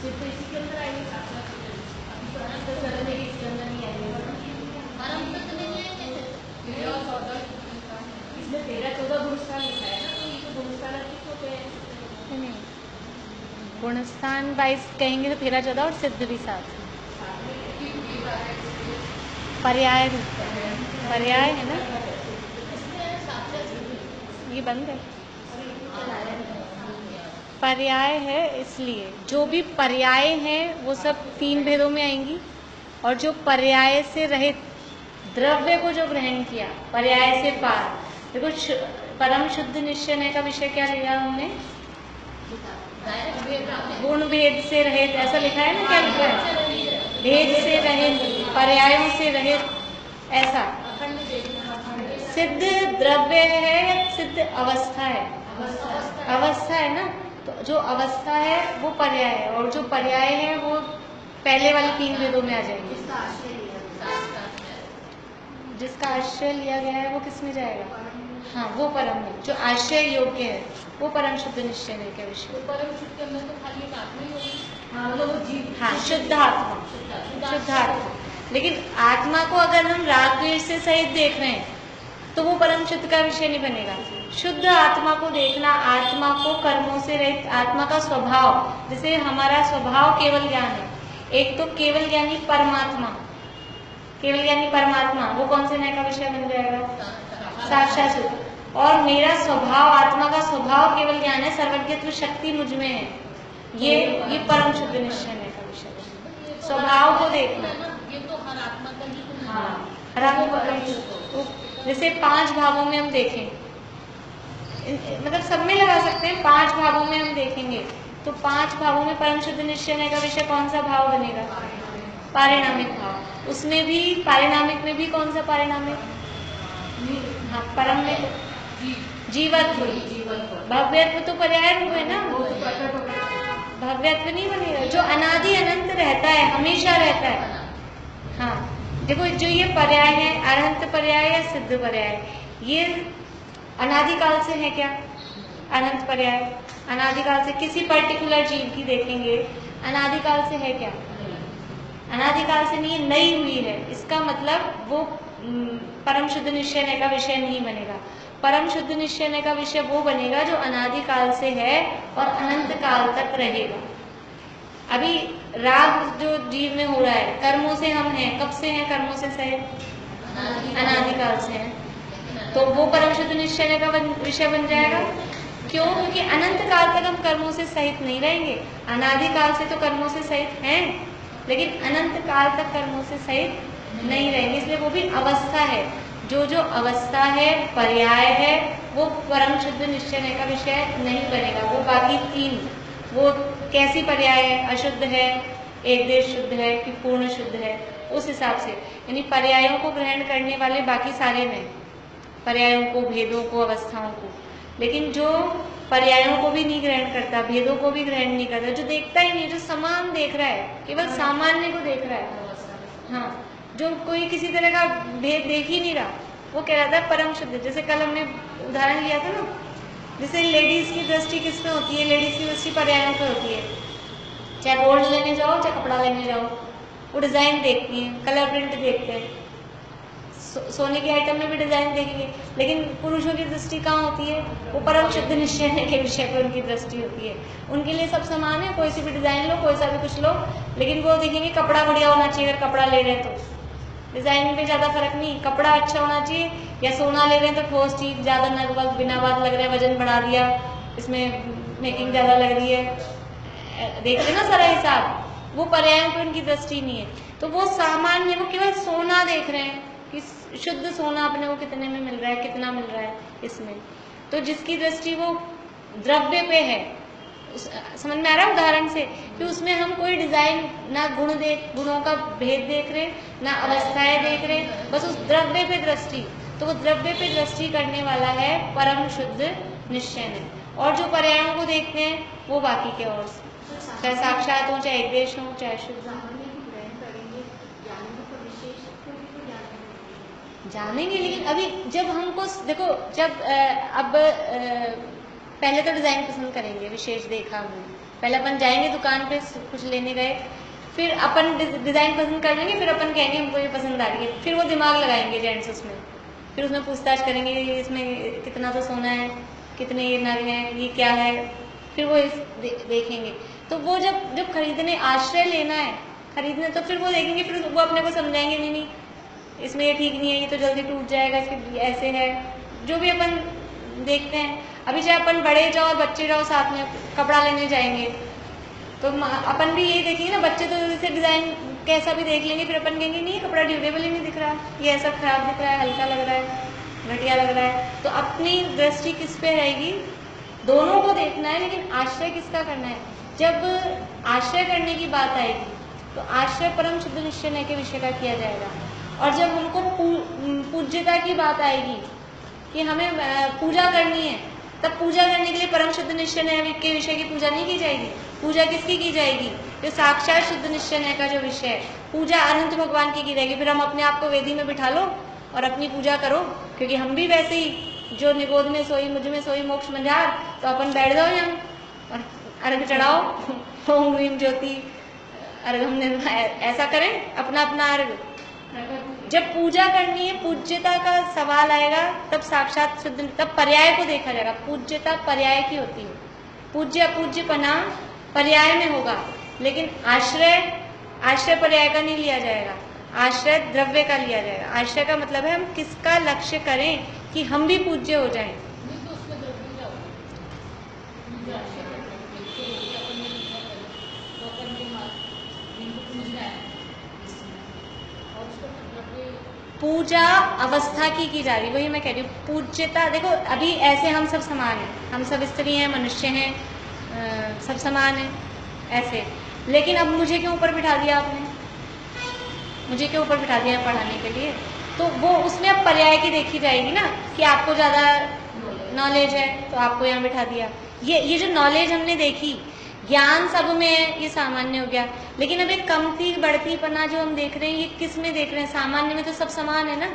फिर तो इसी के अंदर आएंगे साक्षात अभी तो अनंत शब्द है इसके अंदर नहीं आएंगे परम शब्द नहीं आएंगे इसमें 13-14 गुणस्थान लिखा है ना तो ये तो गुणस्थान अधिक होते हैं नहीं, गुणस्थान 22 कहेंगे तो 13-14 और सिद्ध भी साथ पर्याय पर्याय है ना। ये बंद है पर्याय है, इसलिए जो भी पर्याय हैं वो सब 3 भेदों में आएंगी। और जो पर्याय से रहित द्रव्य को जो ग्रहण किया पर्याय से पार, देखो परम शुद्ध निश्चय का विषय क्या लिया हमने, गुण भेद से रहित, ऐसा लिखा है ना, क्या लिखा है, भेद से रहित, पर्यायों से रहित, ऐसा सिद्ध द्रव्य है या सिद्ध अवस्था है, अवस्था है ना। तो जो अवस्था है वो पर्याय है और जो पर्याय है वो पहले वाले 3 भेदों में आ जाएंगे। जिसका आश्रय लिया गया है वो किस में जाएगा, हाँ वो परम है, जो आश्रय योग्य है वो परम शुद्ध निश्चय है क्या विषय। तो परम शुद्ध के अंदर तो खाली एक आत्मा ही होगी, हाँ मतलब वो जीव, हाँ शुद्ध आत्मा, शुद्ध आत्मा। लेकिन आत्मा को अगर हम राग द्वेष से सहित देख रहे हैं तो वो परम शुद्ध का विषय नहीं बनेगा। शुद्ध आत्मा को देखना, आत्मा को कर्मों से रहित, आत्मा का स्वभाव, जैसे हमारा स्वभाव केवल ज्ञान है, एक तो केवल ज्ञानी परमात्मा, केवल ज्ञानी परमात्मा वो कौन से न्याय का विषय बन जाएगा, साक्षात शुद्ध। और मेरा स्वभाव, आत्मा का स्वभाव केवल ज्ञान है, सर्वज्ञत्व शक्ति मुझ में है, ये परम शुद्ध निश्चय न्याय का विषय। स्वभाव को देखना, ये तो हर आत्मा का ही, हाँ हर आत्मा। जैसे 5 भावों में हम देखें, मतलब सब में लगा सकते हैं, 5 भावों में हम देखेंगे तो 5 भावों में परम शुद्ध निश्चय का विषय कौन सा भाव बनेगा, पारिणामिक भाव। उसमें भी पारिणामिक में भी कौन सा पारिणामिक, हाँ परम में जीवत्व, भव्यत्व तो पर्याय रूप है ना, भव्यत्व नहीं बनेगा, जो अनादि अनंत रहता है, हमेशा रहता है। हाँ देखो जो ये पर्याय है, अनंत पर्याय या सिद्ध पर्याय, ये अनादिकाल से है क्या, अनंत पर्याय अनादिकाल से, किसी पर्टिकुलर जीव की देखेंगे अनादिकाल से है क्या, अनादिकाल से नहीं, नई हुई है, इसका मतलब वो परम शुद्ध निश्चय का विषय नहीं बनेगा। परम शुद्ध निश्चय का विषय वो बनेगा जो अनादिकाल से है और अनंत काल तक रहेगा। अभी राग जो जीव में हो रहा है, कर्मों से हम हैं, कब से हैं कर्मों से सहित, अनादिकाल से हैं, तो वो परम शुद्ध निश्चय का विषय बन जाएगा। क्यों, क्योंकि अनंत काल तक हम कर्मों से सहित नहीं रहेंगे, अनादिकाल से तो कर्मों से सहित हैं लेकिन अनंत काल तक कर्मों से सहित नहीं रहेंगे, इसलिए वो भी अवस्था है। जो जो अवस्था है, पर्याय है, वो परम शुद्ध निश्चय का विषय नहीं बनेगा। वो बाकी 3, वो कैसी पर्याय है, अशुद्ध है, एक देश शुद्ध है कि पूर्ण शुद्ध है, उस हिसाब से, यानी पर्यायों को ग्रहण करने वाले बाकी सारे में, पर्यायों को, भेदों को, अवस्थाओं को। लेकिन जो पर्यायों को भी नहीं ग्रहण करता, भेदों को भी ग्रहण नहीं करता, जो देखता ही नहीं, जो समान देख रहा है, केवल सामान्य को देख रहा है, हाँ जो कोई किसी तरह का भेद देख ही नहीं रहा, वो कह रहा था परम शुद्ध। जैसे कल हमने उदाहरण लिया था ना, जैसे लेडीज की दृष्टि किस में होती है, लेडीज की दृष्टि पर्यायों पर होती है, चाहे गोल्ड लेने जाओ चाहे कपड़ा लेने जाओ, वो डिजाइन देखती है, कलर प्रिंट देखते हैं, सोने के आइटम में भी डिजाइन देखेंगे। लेकिन पुरुषों की दृष्टि कहाँ होती है, वो परम शुद्ध निश्चय के विषय पर उनकी दृष्टि होती है। उनके लिए सब समान है, कोई सी भी डिजाइन लो, कोई सा भी कुछ लो, लेकिन वो देखेंगे कपड़ा बढ़िया होना चाहिए। अगर कपड़ा ले रहे हैं तो डिजाइन में ज्यादा फर्क नहीं, कपड़ा अच्छा होना चाहिए, या सोना ले रहे हैं तो ठोस चीज, ज्यादा नग बिना बात लग रहा है, वजन बढ़ा दिया, इसमें मेकिंग ज्यादा लग रही है, देखते ना सारा हिसाब, वो पर्यायों पर उनकी दृष्टि नहीं है। तो वो सामान्य, वो केवल सोना देख रहे हैं कि शुद्ध सोना अपने को कितने में मिल रहा है, कितना मिल रहा है इसमें। तो जिसकी दृष्टि वो द्रव्य पे है, समझ में आ रहा है उदाहरण से, कि उसमें हम कोई डिजाइन ना गुणों का भेद देख रहे, ना अवस्थाएं देख रहे, बस उस द्रव्य पे दृष्टि। तो वो द्रव्य पे दृष्टि करने वाला है परम शुद्ध निश्चय में। और जो पर्यायों को देखते हैं वो बाकी के और, चाहे साक्षात हो, चाहे एक देश हो, चाहे शुद्ध जानेंगे। लेकिन अभी जब हमको देखो, जब अब पहले तो डिजाइन पसंद करेंगे, विशेष देखा हमने, पहले अपन जाएंगे दुकान पे, कुछ लेने गए, फिर अपन डिज़ाइन पसंद कर लेंगे, फिर अपन कहेंगे हमको ये पसंद आ रही है, फिर वो दिमाग लगाएंगे जेंट्स उसमें, फिर उसमें पूछताछ करेंगे इसमें कितना तो सोना है, कितने ये नग हैं, ये क्या है, फिर वो देखेंगे। तो वो जब खरीदने आश्रय लेना है, खरीदने, तो फिर वो देखेंगे, फिर वो अपने को समझाएंगे नहीं नहीं इसमें ये ठीक नहीं है, ये तो जल्दी टूट जाएगा, इसके ऐसे है, जो भी अपन देखते हैं। अभी चाहे अपन बड़े जाओ और बच्चे जाओ साथ में कपड़ा लेने जाएंगे, तो अपन भी यही देखेंगे ना, बच्चे तो जैसे डिज़ाइन कैसा भी देख लेंगे, फिर अपन कहेंगे नहीं कपड़ा ड्यूरेबल ही नहीं दिख रहा, ये ऐसा खराब दिख रहा है, हल्का लग रहा है, घटिया लग रहा है। तो अपनी दृष्टि किस पे रहेगी, दोनों को देखना है, लेकिन आश्रय किसका करना है। जब आश्रय करने की बात आएगी तो आश्रय परम शुद्ध निश्चय के विषय का किया जाएगा, और जब हमको पूज्यता की बात आएगी कि हमें पूजा करनी है, तब पूजा करने के लिए परम शुद्ध निश्चय के विषय की पूजा नहीं की जाएगी। पूजा किसकी की जाएगी, जो साक्षात शुद्ध निश्चय का जो विषय है, पूजा अनंत भगवान की जाएगी। फिर हम अपने आप को वेदी में बिठा लो और अपनी पूजा करो, क्योंकि हम भी वैसे ही, जो निगोद में सोई मुझ में सोई मोक्ष मंझार, तो अपन बैठ जाओ यहाँ और अर्घ चढ़ाओ, ओम ह्रीम ज्योति अर्घम, ऐसा करें अपना अपना अर्घ। जब पूजा करनी है, पूज्यता का सवाल आएगा, तब साक्षात शुद्ध, तब पर्याय को देखा जाएगा। पूज्यता पर्याय की होती है, पूज्य अपूज्यपना पर्याय में होगा, लेकिन आश्रय पर्याय का नहीं लिया जाएगा, आश्रय द्रव्य का लिया जाएगा। आश्रय का मतलब है हम किसका लक्ष्य करें कि हम भी पूज्य हो जाएं। पूजा अवस्था की जा रही, वही मैं कह रही हूँ। पूज्यता देखो, अभी ऐसे हम सब समान हैं, हम सब स्त्री हैं, मनुष्य हैं, सब समान हैं ऐसे, लेकिन अब मुझे क्यों ऊपर बिठा दिया आपने, मुझे क्यों ऊपर बिठा दिया पढ़ाने के लिए, तो वो उसमें अब पर्याय की देखी जाएगी ना, कि आपको ज़्यादा नॉलेज है तो आपको यहाँ बिठा दिया। ये जो नॉलेज हमने देखी, ज्ञान सब में है, ये सामान्य हो गया, लेकिन अब एक कमती बढ़ती पना जो हम देख रहे हैं, ये किस में देख रहे हैं, सामान्य में तो सब समान है ना,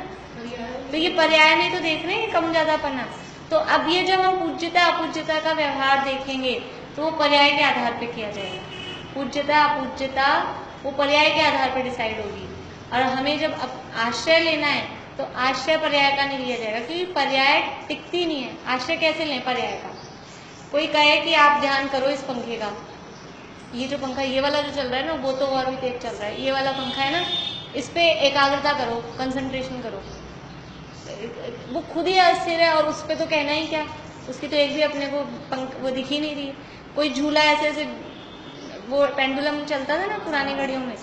तो ये पर्याय में तो देख रहे हैं कम ज़्यादा पना। तो अब ये जब हम पूज्यता अपूज्यता का व्यवहार देखेंगे, तो वो पर्याय के आधार पर किया जाएगा। पूज्यता अपूज्यता वो पर्याय के आधार पर डिसाइड होगी, और हमें जब आश्रय लेना है तो आश्रय पर्याय का नहीं लिया जाएगा, क्योंकि पर्याय टिकती नहीं है। आश्रय कैसे लें पर्याय का, कोई कहे कि आप ध्यान करो इस पंखे का, ये जो पंखा ये वाला जो चल रहा है ना, वो तो और भी तेज चल रहा है, ये वाला पंखा है ना, इस पे एकाग्रता करो, कंसंट्रेशन करो, वो खुद ही अस्थिर है, और उस पर तो कहना ही क्या, उसकी तो एक भी अपने को वो दिख ही नहीं रही। कोई झूला ऐसे ऐसे, वो पेंडुलम चलता था ना पुरानी घड़ियों में,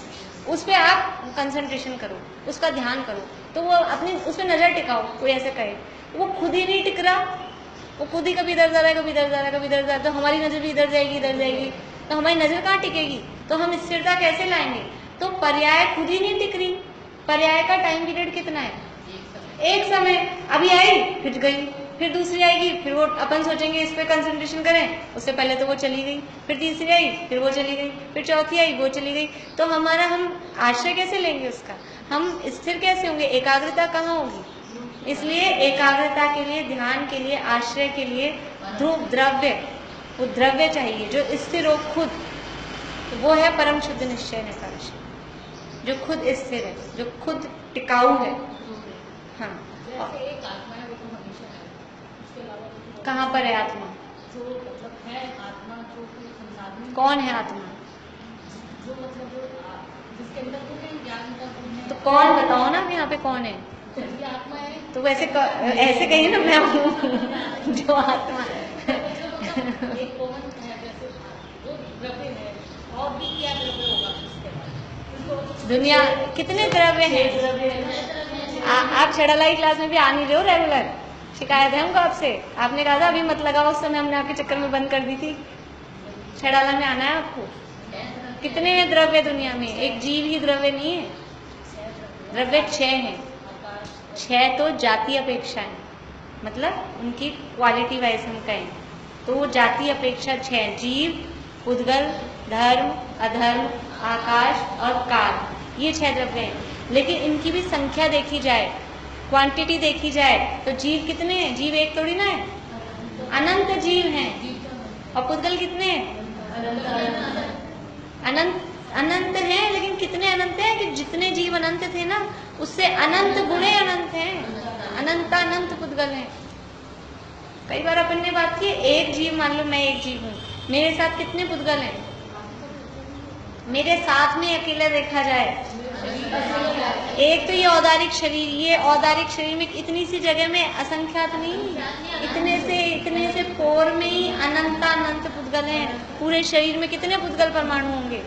उस पर आप कंसंट्रेशन करो, उसका ध्यान करो, तो वो अपनी उस पर नज़र टिकाओ। कोई ऐसे कहे, वो खुद ही नहीं टिक रहा, वो खुद ही कभी इधर जा रहा है, कभी इधर जा रहा है, कभी इधर जा रहा है, तो हमारी नज़र भी इधर जाएगी, तो हमारी नज़र कहाँ टिकेगी, तो हम स्थिरता कैसे लाएंगे। तो पर्याय खुद ही नहीं टिक रही। पर्याय का टाइम पीरियड कितना है, एक समय, अभी आई फिर गई, फिर दूसरी आएगी, फिर वो अपन सोचेंगे इस पर कंसंट्रेशन करें, उससे पहले तो वो चली गई, फिर तीसरी आई, फिर वो चली गई, फिर चौथी आई, वो चली गई। तो हमारा हम आश्रय कैसे लेंगे उसका, हम स्थिर कैसे होंगे, एकाग्रता कहाँ होगी। इसलिए एकाग्रता के लिए, ध्यान के लिए, आश्रय के लिए द्रव्य, वो द्रव्य चाहिए जो स्थिर हो खुद, तो वो है परम शुद्ध निश्चय का विषय, जो खुद स्थिर है, जो खुद टिकाऊ है। हाँ, एक आत्मा है, वो तो हमेशा है, उसके अलावा कहाँ पर है आत्मा, जो मतलब है आत्मा, जो संसाधन, कौन है आत्मा, जो मतलब जिसके अंदर गुण है, ज्ञान का गुण है, तो कौन बताओ ना यहाँ पे कौन है, ये आत्मा है। तो वैसे ऐसे कहिए ना, मैं हूँ जो आत्मा है। एक कॉमन है, जैसे वो द्रव्य है, और भी क्या द्रव्य होगा उसके बाद, दुनिया कितने द्रव्य हैं। आप छड़ालाई क्लास में भी आ नहीं रहे हो रेगुलर, शिकायत है हमको आपसे, आपने कहा था अभी मत लगाओ, उस समय हमने आपके चक्कर में बंद कर दी थी। छड़ाला में आना है आपको। कितने हैं द्रव्य दुनिया में, एक जीव ही द्रव्य नहीं है, द्रव्य 6 हैं। 6 तो जाति अपेक्षा है, मतलब उनकी क्वालिटी वाइज हम कहें तो वो जाति अपेक्षा 6, जीव, उद्गल, धर्म, अधर्म, आकाश और काल, ये 6 द्रव्य हैं। लेकिन इनकी भी संख्या देखी जाए, क्वांटिटी देखी जाए, तो जीव कितने हैं, जीव एक थोड़ी ना है, अनंत जीव हैं। और पुद्गल कितने हैं, अनंत अनंत है, लेकिन कितने अनंत हैं कि जितने जीव अनंत थे ना, उससे अनंत गुणे अनंत हैं, अनंत पुद्गल हैं। कई बार अपन ने बात की, एक जीव, मान लो मैं एक जीव हूँ, मेरे साथ कितने पुद्गल हैं? मेरे साथ में अकेला देखा जाए, एक तो ये औदारिक शरीर, ये औदारिक शरीर में इतनी सी जगह में असंख्यात नहीं, इतने से पोर में ही अनंत पुद्गल हैं। पूरे शरीर में कितने पुद्गल परमाणु होंगे?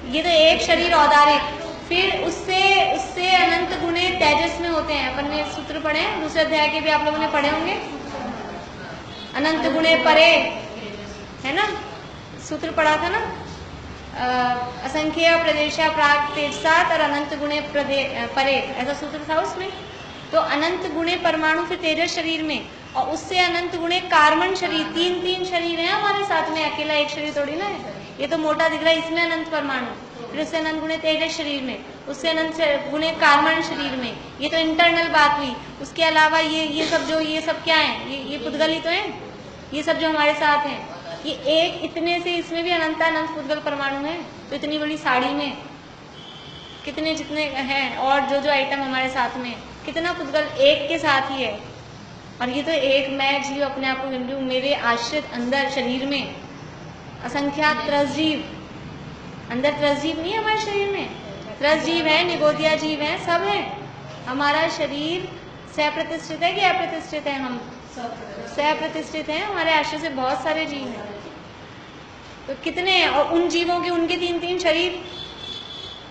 ये तो एक शरीर औदारिक, फिर उससे अनंत गुणे तेजस में होते हैं। अपन ने सूत्र पढ़े हैं, दूसरे अध्याय के भी आप लोगों ने पढ़े होंगे, अनंत गुणे परे, है ना, सूत्र पढ़ा था ना, असंख्य प्रदेशा प्राग तेजसात और अनंत गुणे परे, ऐसा सूत्र था उसमें। तो अनंत गुणे परमाणु फिर तेजस शरीर में, और उससे अनंत गुणे कार्बन शरीर, तीन शरीर है हमारे साथ में, अकेला एक शरीर थोड़ी ना है। ये तो मोटा दिख रहा है, इसमें अनंत परमाणु, फिर उससे अनंत गुणे तेजस शरीर में, उससे अनंत गुणे कार्बन शरीर में। ये तो इंटरनल बात हुई। उसके अलावा ये सब क्या है? ये पुद्गल ही तो है, ये सब जो हमारे साथ हैं। ये एक इतने से इसमें भी अनंत पुद्गल परमाणु है। तो इतनी बड़ी साड़ी में कितने जितने हैं, और जो आइटम हमारे साथ में, कितना पुद्गल एक के साथ ही है। और ये तो एक मैं जीव अपने आप को गिन रही हूँ, मेरे आश्रित अंदर शरीर में असंख्यात त्रसजीव, अंदर त्रसजीव नहीं है हमारे शरीर में, त्रसजीव है, निगोदिया जीव है, सब है। हमारा शरीर सप्रतिष्ठित है कि अप्रतिष्ठित है? हम सप्रतिष्ठित हैं, हमारे आश्रय से बहुत सारे जीव हैं। तो कितने हैं? और उन जीवों के उनके 3 शरीर।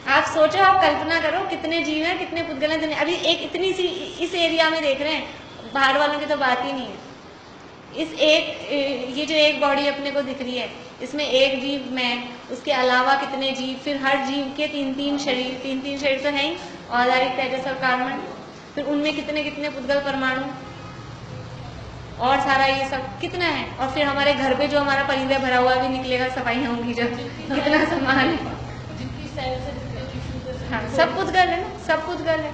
आप सोचो, आप कल्पना करो कितने जीव हैं, कितने पुद्गल हैं। अभी एक इतनी सी इस एरिया में देख रहे हैं, बाहर वालों की तो बात ही नहीं है। ये जो एक बॉडी अपने को दिख रही है, इसमें एक जीव मैं, उसके अलावा कितने जीव, फिर हर जीव के 3 शरीर तो है ही, औदारिक, तेजस और कार्बन। फिर उनमें कितने पुद्गल परमाणु, और सारा ये सब कितना है। और फिर हमारे घर पे जो हमारा परिवार भरा हुआ भी निकलेगा, सफाइयाँ होंगी जब, कितना सामान है। हाँ, सब पुद्गल है ना, सब पुद्गल है।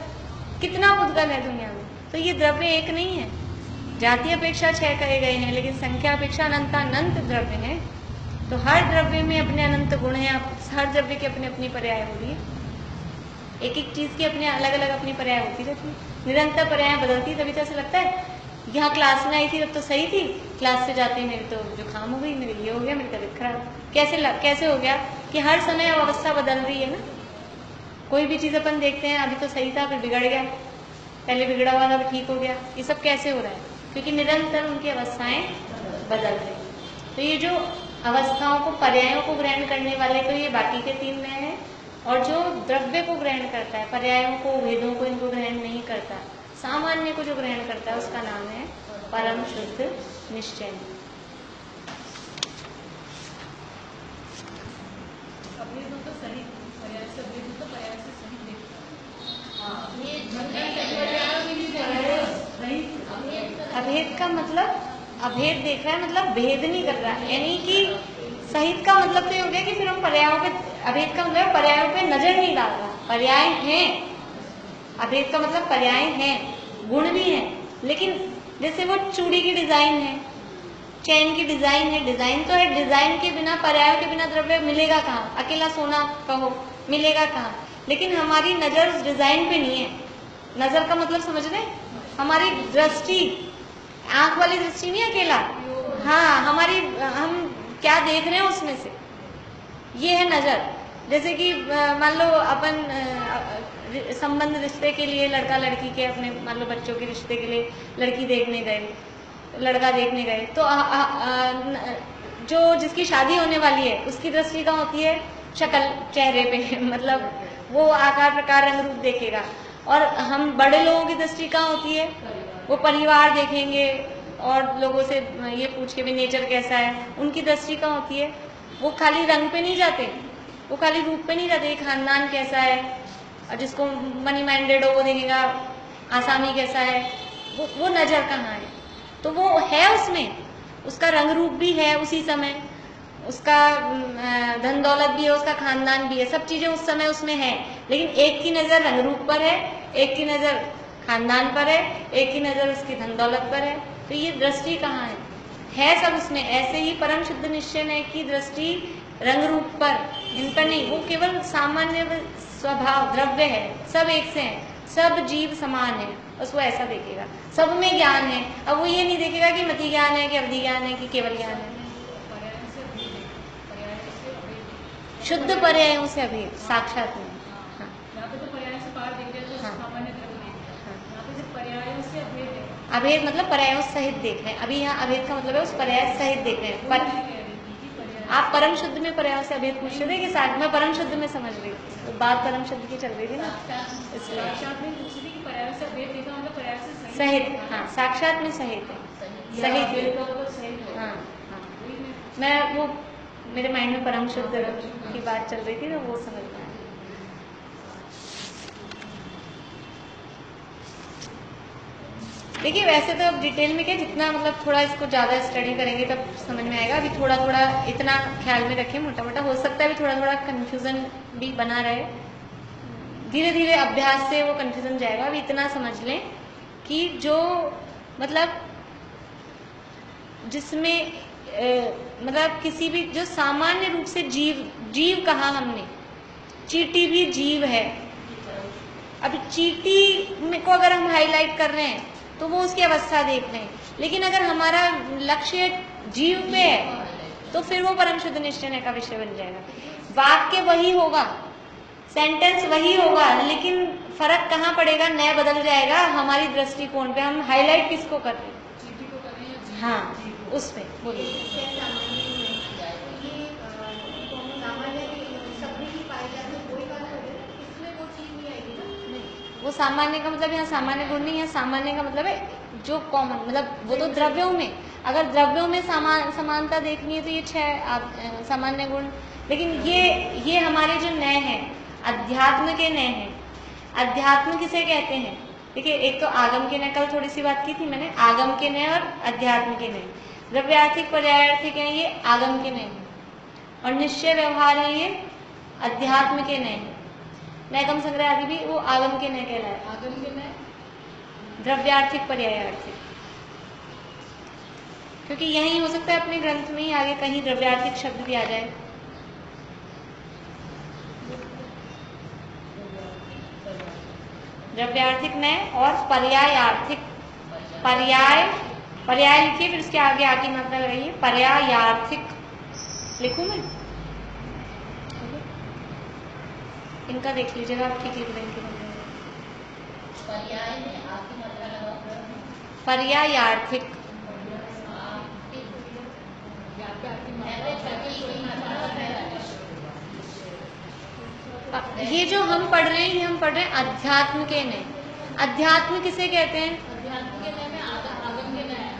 कितना पुद्गल है दुनिया में। तो ये द्रव्य एक नहीं है, जाति अपेक्षा 6 कहे गए हैं, लेकिन संख्या अपेक्षा अनंत द्रव्य है। तो हर द्रव्य में अपने अनंत गुण हैं, हर द्रव्य की अपनी अपनी पर्याय हो रही है। एक चीज की अपने अलग अलग अपनी पर्याय होती रहती है, निरंतर पर्याय बदलती। तभी तो ऐसा लगता है, यहाँ क्लास में आई थी तब तो सही थी, क्लास से जाते मेरी तो जुकाम हो गई, मेरी ये हो गया, मेरी तबीयत खराब। कैसे हो गया कि हर समय अवस्था बदल रही है ना। कोई भी चीज़ अपन देखते हैं, अभी तो सही था फिर बिगड़ गया, पहले बिगड़ा हुआ था ठीक हो गया। ये सब कैसे हो रहा है? क्योंकि निरंतर उनकी अवस्थाएं बदल रही। तो ये जो अवस्थाओं को, पर्यायों को ग्रहण करने वाले तो ये बाकी के 3 में है, और जो द्रव्य को ग्रहण करता है, पर्यायों को, भेदों को, इनको ग्रहण नहीं करता, सामान्य को जो ग्रहण करता है, उसका नाम है परम शुद्ध निश्चय। अभेद का मतलब, अभेद देख रहा है मतलब भेद नहीं कर रहा है, यानी कि सहित का मतलब तो ये हो गया कि फिर हम पर्यायों पे, अभेद का मतलब पर्यायों पे नजर नहीं डाल रहा। पर्याय हैं, अभेद का मतलब पर्याय हैं, गुण भी हैं, लेकिन जैसे वो चूड़ी की डिजाइन है, चैन की डिजाइन है, डिजाइन तो है, डिजाइन के बिना, पर्यायों के बिना द्रव्य मिलेगा कहाँ? अकेला सोना कहो मिलेगा कहाँ? लेकिन हमारी नजर उस डिजाइन पे नहीं है। नजर का मतलब समझ रहे? हमारी दृष्टि, आंख वाली दृष्टि नहीं अकेला, हाँ, हमारी, हम क्या देख रहे हैं उसमें से, ये है नजर। जैसे कि मान लो अपन संबंध, रिश्ते के लिए, लड़का लड़की के, अपने मान लो बच्चों के रिश्ते के लिए लड़की देखने गए, लड़का देखने गए, तो जो जिसकी शादी होने वाली है उसकी दृष्टि कहाँ होती है? शक्ल, चेहरे पे मतलब वो आकार प्रकार रंग रूप देखेगा। और हम बड़े लोगों की दृष्टि कहाँ होती है? वो परिवार देखेंगे और लोगों से ये पूछ के भी नेचर कैसा है, उनकी दृष्टि कहाँ होती है? वो खाली रंग पे नहीं जाते, वो खाली रूप पे नहीं जाते, खानदान कैसा है, और जिसको मनी माइंडेड हो वो देखेगा आसामी कैसा है, वो नजर कहाँ है? तो वो है उसमें, उसका रंग रूप भी है उसी समय, उसका धन दौलत भी है, उसका खानदान भी है, सब चीजें उस समय उसमें है। लेकिन एक की नजर रंग रूप पर है, एक की नजर खानदान पर है, एक की नजर उसकी धन दौलत पर है। तो ये दृष्टि कहाँ है? है सब उसमें। ऐसे ही परम शुद्ध निश्चय नय की दृष्टि रंग रूप पर, इन पर नहीं, वो केवल सामान्य स्वभाव द्रव्य है, सब एक से है, सब जीव समान है, बस वो ऐसा देखेगा। सब में ज्ञान है, अब वो ये नहीं देखेगा कि मति ज्ञान है कि अवधि ज्ञान है कि केवल ज्ञान है। शुद्ध पर्यायों से अभी साक्षात में, हाँ। यहाँ पे तो पर्याय से पार देख रहे हैं, तो हाँ। सामान्य द्रव्य देख रहे हैं। यहाँ पे जब पर्यायों से अभेद है, अभेद मतलब पर्यायों सहित देख रहे हैं। अभी यहाँ अभेद का मतलब है उस पर्याय सहित देख रहे हैं। पर आप परम शुद्ध में पर्यायों से अभेद पूछ रहे थे कि साथ में परम शुद्ध में समझ रही थी, तो बात परम शुद्ध की चल रही थी ना, इसलिए साक्षात में पूछ रही कि पर्यायों से अभेद देखा, मतलब पर्याय से सहित, हाँ साक्षात में सहित है, सहित, हाँ हाँ। मैं वो मेरे माइंड में परम शुद्ध की बात चल रही थी तो वो समझ में आया। देखिए वैसे तो अब डिटेल में क्या, जितना मतलब थोड़ा इसको ज़्यादा स्टडी करेंगे तब समझ में आएगा। अभी थोड़ा थोड़ा इतना ख्याल में रखें, मोटा मोटा हो सकता है अभी थोड़ा थोड़ा कन्फ्यूज़न भी बना रहे, धीरे धीरे अभ्यास से वो कन्फ्यूज़न जाएगा। अभी इतना समझ लें कि जो मतलब जिसमें मतलब किसी भी जो सामान्य रूप से जीव कहा हमने, चींटी भी जीव है। अब चींटी को अगर हम हाईलाइट कर रहे हैं तो वो उसकी अवस्था देख रहे हैं, लेकिन अगर हमारा लक्ष्य जीव पे है तो फिर वो परम शुद्ध निश्चय का विषय बन जाएगा। वाक्य वही होगा, सेंटेंस वही होगा, लेकिन फर्क कहाँ पड़ेगा, नया बदल जाएगा हमारी दृष्टिकोण पे। हम हाईलाइट किसको कर रहे हैं, हाँ उस पे बोलिए। वो सामान्य का मतलब यहाँ सामान्य गुण नहीं है, सामान्य का मतलब है जो कॉमन, मतलब वो तो द्रव्यों में, अगर द्रव्यों में समानता देखनी है तो ये 6 सामान्य गुण। लेकिन ये हमारे जो नए हैं, अध्यात्म के नए हैं। अध्यात्म किसे कहते हैं, देखिए एक तो आगम के नए, कल थोड़ी सी बात की थी मैंने, आगम के नए और अध्यात्म के नए। द्रव्यार्थिक पर्यायार्थिक है ये आगम के नए, और निश्चय व्यवहार है ये अध्यात्म के नए। नैगम संग्रह आदि भी वो आगम के नए कहलाए। आगम के नए, द्रव्यार्थिक पर्यायार्थिक, क्योंकि यही हो सकता है अपने ग्रंथ में ही आगे कहीं द्रव्यार्थिक शब्द भी आ जाए। द्रव्यार्थिक नए और पर्यायार्थिक, पर्याय लिखिए, फिर उसके आगे आकी मात्रा लगाइए, पर्यायार्थिक लिखूं मैं, इनका देख लीजिएगा आप ठीक लिख रहे हैं। पर्याय में आकी मात्रा लगाओ, पर्यायार्थिक, ये जो हम पढ़ रहे हैं, ये हम पढ़ रहे हैं अध्यात्म के नए। अध्यात्म किसे कहते हैं, अध्यात्म के नए में आगम के नए,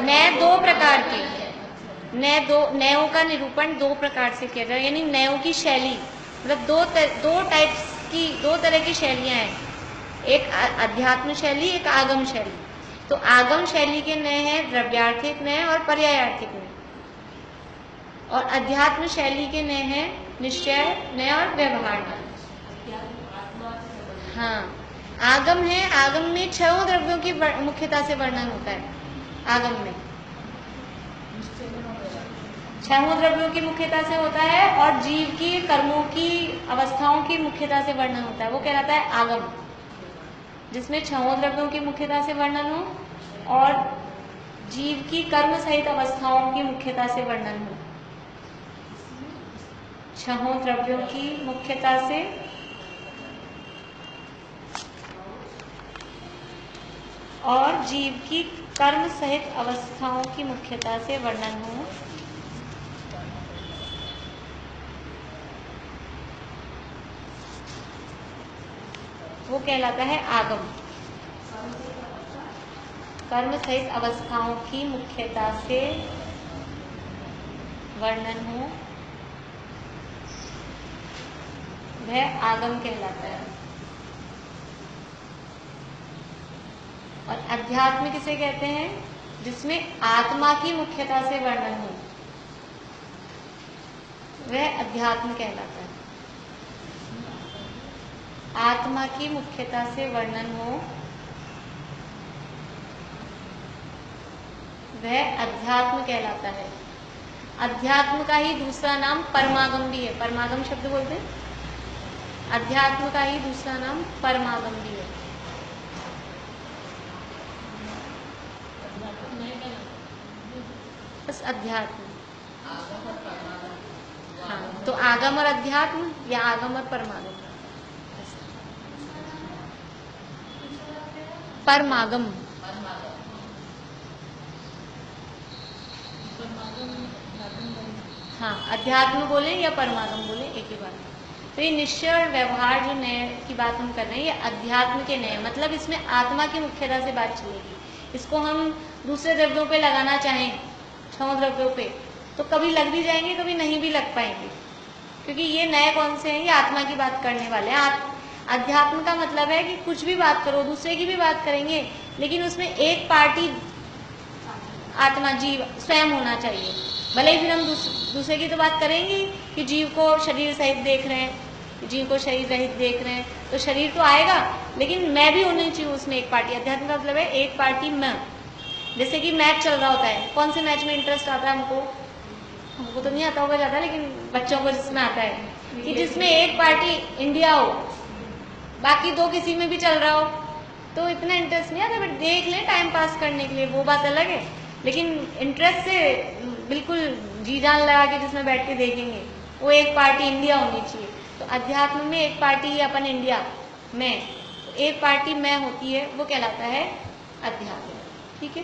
नए दो प्रकार के, नयों का निरूपण 2 प्रकार से किया जाए, यानी नयों की शैली, मतलब दो तरह की शैलियां हैं, एक अध्यात्म शैली, एक आगम शैली। तो आगम शैली के नए हैं द्रव्यार्थिक नए और पर्यायार्थिक नए, और अध्यात्म शैली के नए हैं निश्चय नए और व्यवहार नए। हाँ, आगम है, आगम में 6 द्रव्यों की मुख्यता से वर्णन होता है। आगम में 6 द्रव्यों की मुख्यता से होता है, और जीव की कर्मों की अवस्थाओं की मुख्यता से वर्णन होता है, वो कहलाता है आगम, जिसमें 6 द्रव्यों की मुख्यता से वर्णन हो और जीव की कर्म सहित अवस्थाओं की मुख्यता से वर्णन हो। 6 द्रव्यों की मुख्यता से और जीव की कर्म सहित अवस्थाओं की मुख्यता से वर्णन हो, वो कहलाता है आगम। कर्म सहित अवस्थाओं की मुख्यता से वर्णन हो, वह आगम कहलाता है। और अध्यात्म किसे कहते हैं, जिसमें आत्मा की मुख्यता से वर्णन हो, वह अध्यात्म कहलाता है। आत्मा की मुख्यता से वर्णन हो वह अध्यात्म कहलाता है। अध्यात्म का ही दूसरा नाम परमागम भी है। परमागम शब्द बोलते हैं, अध्यात्म का ही दूसरा नाम परमागम भी है। बस अध्यात्म। हाँ, तो आगम और अध्यात्म या आगम और परमागम। परमागम, हाँ, अध्यात्म बोले या परमागम बोले एक ही बात। तो ये निश्चय और व्यवहार जो नए की बात हम कर रहे हैं, ये अध्यात्म के नए, मतलब इसमें आत्मा की मुख्यता से बात चलेगी। इसको हम दूसरे द्रव्यों पे लगाना चाहें, 6 द्रव्यों पे, तो कभी लग भी जाएंगे, कभी नहीं भी लग पाएंगे, क्योंकि ये नए कौन से हैं, ये आत्मा की बात करने वाले हैं। अध्यात्म का मतलब है कि कुछ भी बात करो, दूसरे की भी बात करेंगे, लेकिन उसमें एक पार्टी आत्मा, जीव स्वयं होना चाहिए। भले ही फिर हम दूसरे की तो बात करेंगे कि जीव को शरीर सहित देख रहे हैं, जीव को शरीर रहित देख रहे हैं, तो शरीर तो आएगा, लेकिन मैं भी होनी चाहिए उसमें एक पार्टी। अध्यात्म का मतलब है एक पार्टी मैं। जैसे कि मैच चल रहा होता है, कौन से मैच में इंटरेस्ट आता है हमको तो नहीं आता होगा ज़्यादा, लेकिन बच्चों को जिसमें आता है कि जिसमें एक पार्टी इंडिया हो, बाकी 2 किसी में भी चल रहा हो, तो इतना इंटरेस्ट नहीं आता। बट देख लें टाइम पास करने के लिए, वो बात अलग है, लेकिन इंटरेस्ट से बिल्कुल जी जान लगा के जिसमें बैठ के देखेंगे, वो एक पार्टी इंडिया होनी चाहिए। तो अध्यात्म में एक पार्टी ही अपन इंडिया में, एक पार्टी मैं होती है, वो कहलाता है अध्यात्म। ठीक है,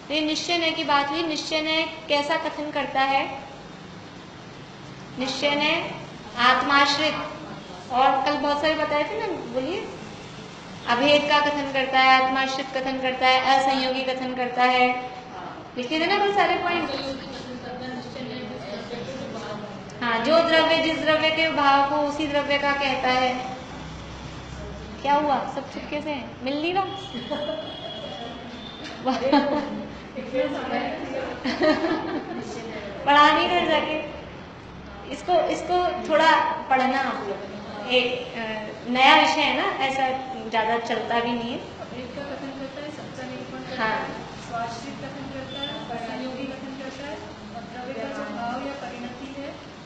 तो ये निश्चय नय की बात हुई। निश्चय नय कैसा कथन करता है? निश्चय नय आत्माश्रित, और कल बहुत सारे बताए थे ना, बोलिए। अभेद का कथन करता है, आत्माश्रित कथन करता है, असंयोगी कथन करता है। लिखे थे ना कल सारे पॉइंट। हाँ, जो द्रव्य जिस द्रव्य के भाव को उसी द्रव्य का कहता है। क्या हुआ, सब चुपके से मिल ली ना? पढ़ा नहीं घर जाके, इसको थोड़ा पढ़ना आप लोग। एक नया विषय है ना, ऐसा ज्यादा चलता भी नहीं है। हाँ,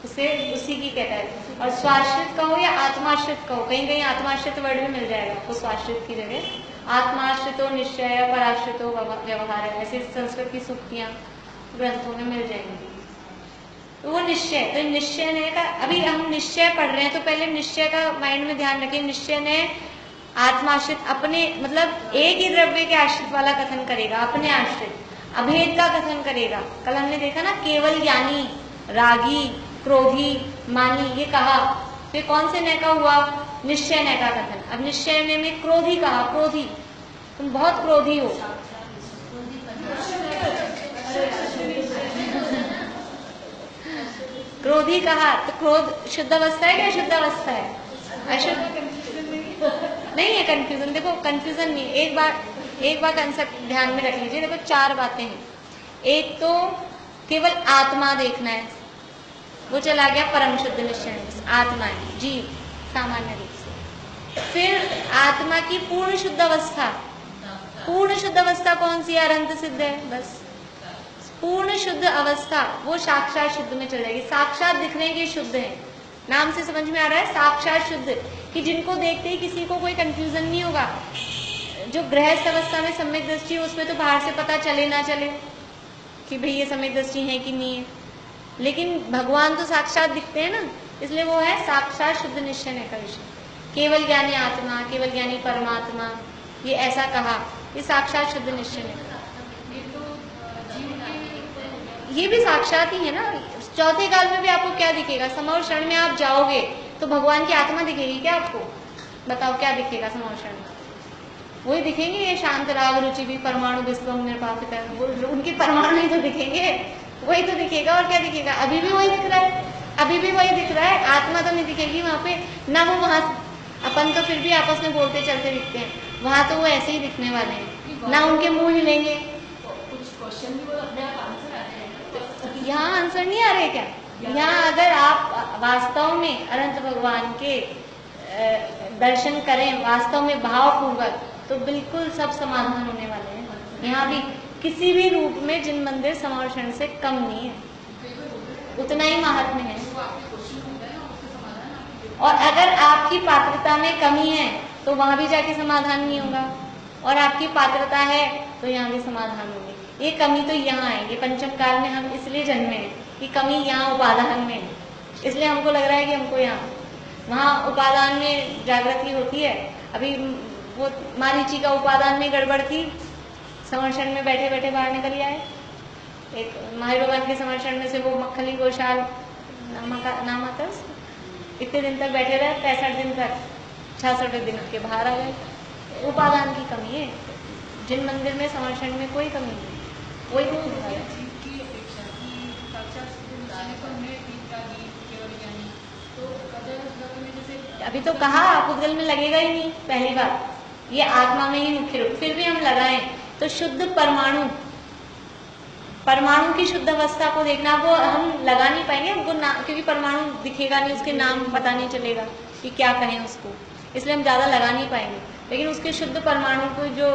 उसे उसी की कहता है। और स्वाश्रित कहो या आत्माश्रित कहो, कहीं कहीं आत्माश्रित वर्ड भी मिल जाएगा आपको स्वाश्रित की जगह। आत्माश्रितो निश्चय, पराश्रितो व्यवहार, ऐसे संस्कृत की सूक्तियां ग्रंथों में मिल जाएंगी। तो वो निश्चय, तो निश्चय ने का, अभी हम निश्चय पढ़ रहे हैं तो पहले निश्चय का माइंड में ध्यान रखें। निश्चय ने आत्माश्रित, अपने मतलब एक ही द्रव्य के आश्रित वाला कथन करेगा, अपने आश्रित। अभेद का कथन करेगा। कल हमने देखा ना, केवल ज्ञानी, रागी, क्रोधी, मानी, ये कहा। फिर कौन से नय का हुआ? निश्चय नय का कथन। अब निश्चय में क्रोधी कहा, क्रोधी, तुम बहुत क्रोधी हो। क्रोधी कहा, तो क्रोध शुद्ध अवस्था है क्या शुद्ध अवस्था है? अशुद्ध नहीं है। कंफ्यूजन, देखो कंफ्यूजन नहीं, एक बार कंसेप्ट ध्यान में रख लीजिए। देखो 4 बातें हैं। एक तो केवल आत्मा देखना है, वो चला गया परम शुद्ध निश्चय, आत्मा है, जीव सामान्य रूप से। फिर आत्मा की पूर्ण शुद्ध अवस्था, पूर्ण शुद्ध अवस्था कौन सी? अनंत सिद्ध है, बस पूर्ण शुद्ध अवस्था, वो साक्षात शुद्ध में चल जाएगी। साक्षात दिख रहे हैं कि शुद्ध है, नाम से समझ में आ रहा है साक्षात शुद्ध, कि जिनको देखते ही किसी को कोई कंफ्यूजन नहीं होगा। जो गृहस्थ अवस्था में सम्यक दृष्टि है, उसमें तो बाहर से पता चले ना चले कि भाई ये सम्यक दृष्टि है कि नहीं है, लेकिन भगवान तो साक्षात दिखते हैं ना, इसलिए वो है साक्षात शुद्ध निश्चय का विषय। केवल ज्ञानी आत्मा, केवल ज्ञानी परमात्मा, ये ऐसा कहा, ये साक्षात शुद्ध निश्चय। ये भी साक्षात ही है ना। चौथे काल में भी आपको क्या दिखेगा? समौर क्षण में आप जाओगे तो भगवान की आत्मा दिखेगी क्या आपको? बताओ क्या दिखेगा समौर क्षण में? वही दिखेंगे, ये शांत राग रुचि भी परमाणु विश्वम निर्पापित, उनके परमाणु ही तो दिखेंगे, वही तो दिखेगा। और क्या दिखेगा? अभी भी वही दिख रहा है, अभी भी वही दिख रहा है। आत्मा तो नहीं दिखेगी वहाँ पे ना। वो वहाँ अपन तो फिर भी आपस में बोलते चलते दिखते हैं, वहाँ तो वो ऐसे ही दिखने वाले हैं ना, उनके मुंह हिलेंगे। यहाँ आंसर नहीं आ रहे क्या? यहाँ अगर आप वास्तव में अनंत भगवान के दर्शन करें, वास्तव में भाव पूर्वक, तो बिल्कुल सब समाधान होने वाले हैं। यहाँ भी किसी भी रूप में जिन मंदिर समर्षण से कम नहीं है, उतना ही महात्म्य है। और अगर आपकी पात्रता में कमी है तो वहां भी जाके समाधान नहीं होगा, और आपकी पात्रता है तो यहाँ भी समाधान होगी। ये कमी तो यहाँ है, ये पंचम काल में हम इसलिए जन्मे हैं कि कमी यहाँ उपादान में है, इसलिए हमको लग रहा है कि हमको यहाँ, वहाँ उपादान में जागृति होती है। अभी वो मारीची का उपादान में गड़बड़ थी, समर्षण में बैठे बैठे बाहर निकल आए। एक महावीर भगवान के समर्षण में से वो मक्खली गोशाल नाम आता, इतने दिन तक बैठे रहे, 65 दिन तक, 66 दिन के बाहर आ गए। उपादान की कमी है। जिन मंदिर में समर्षण में कोई कमी नहीं, कोई अभी तो कहा आप उद्गल में लगेगा ही नहीं, पहली बात ये आत्मा में ही मुख्य रूप। फिर भी हम लगाएं तो शुद्ध परमाणु, परमाणु की शुद्ध अवस्था को देखना, वो हम लगा नहीं पाएंगे, हमको क्योंकि परमाणु दिखेगा नहीं, उसके नाम पता नहीं चलेगा कि क्या कहें उसको, इसलिए हम ज्यादा लगा नहीं पाएंगे। लेकिन उसके शुद्ध परमाणु को जो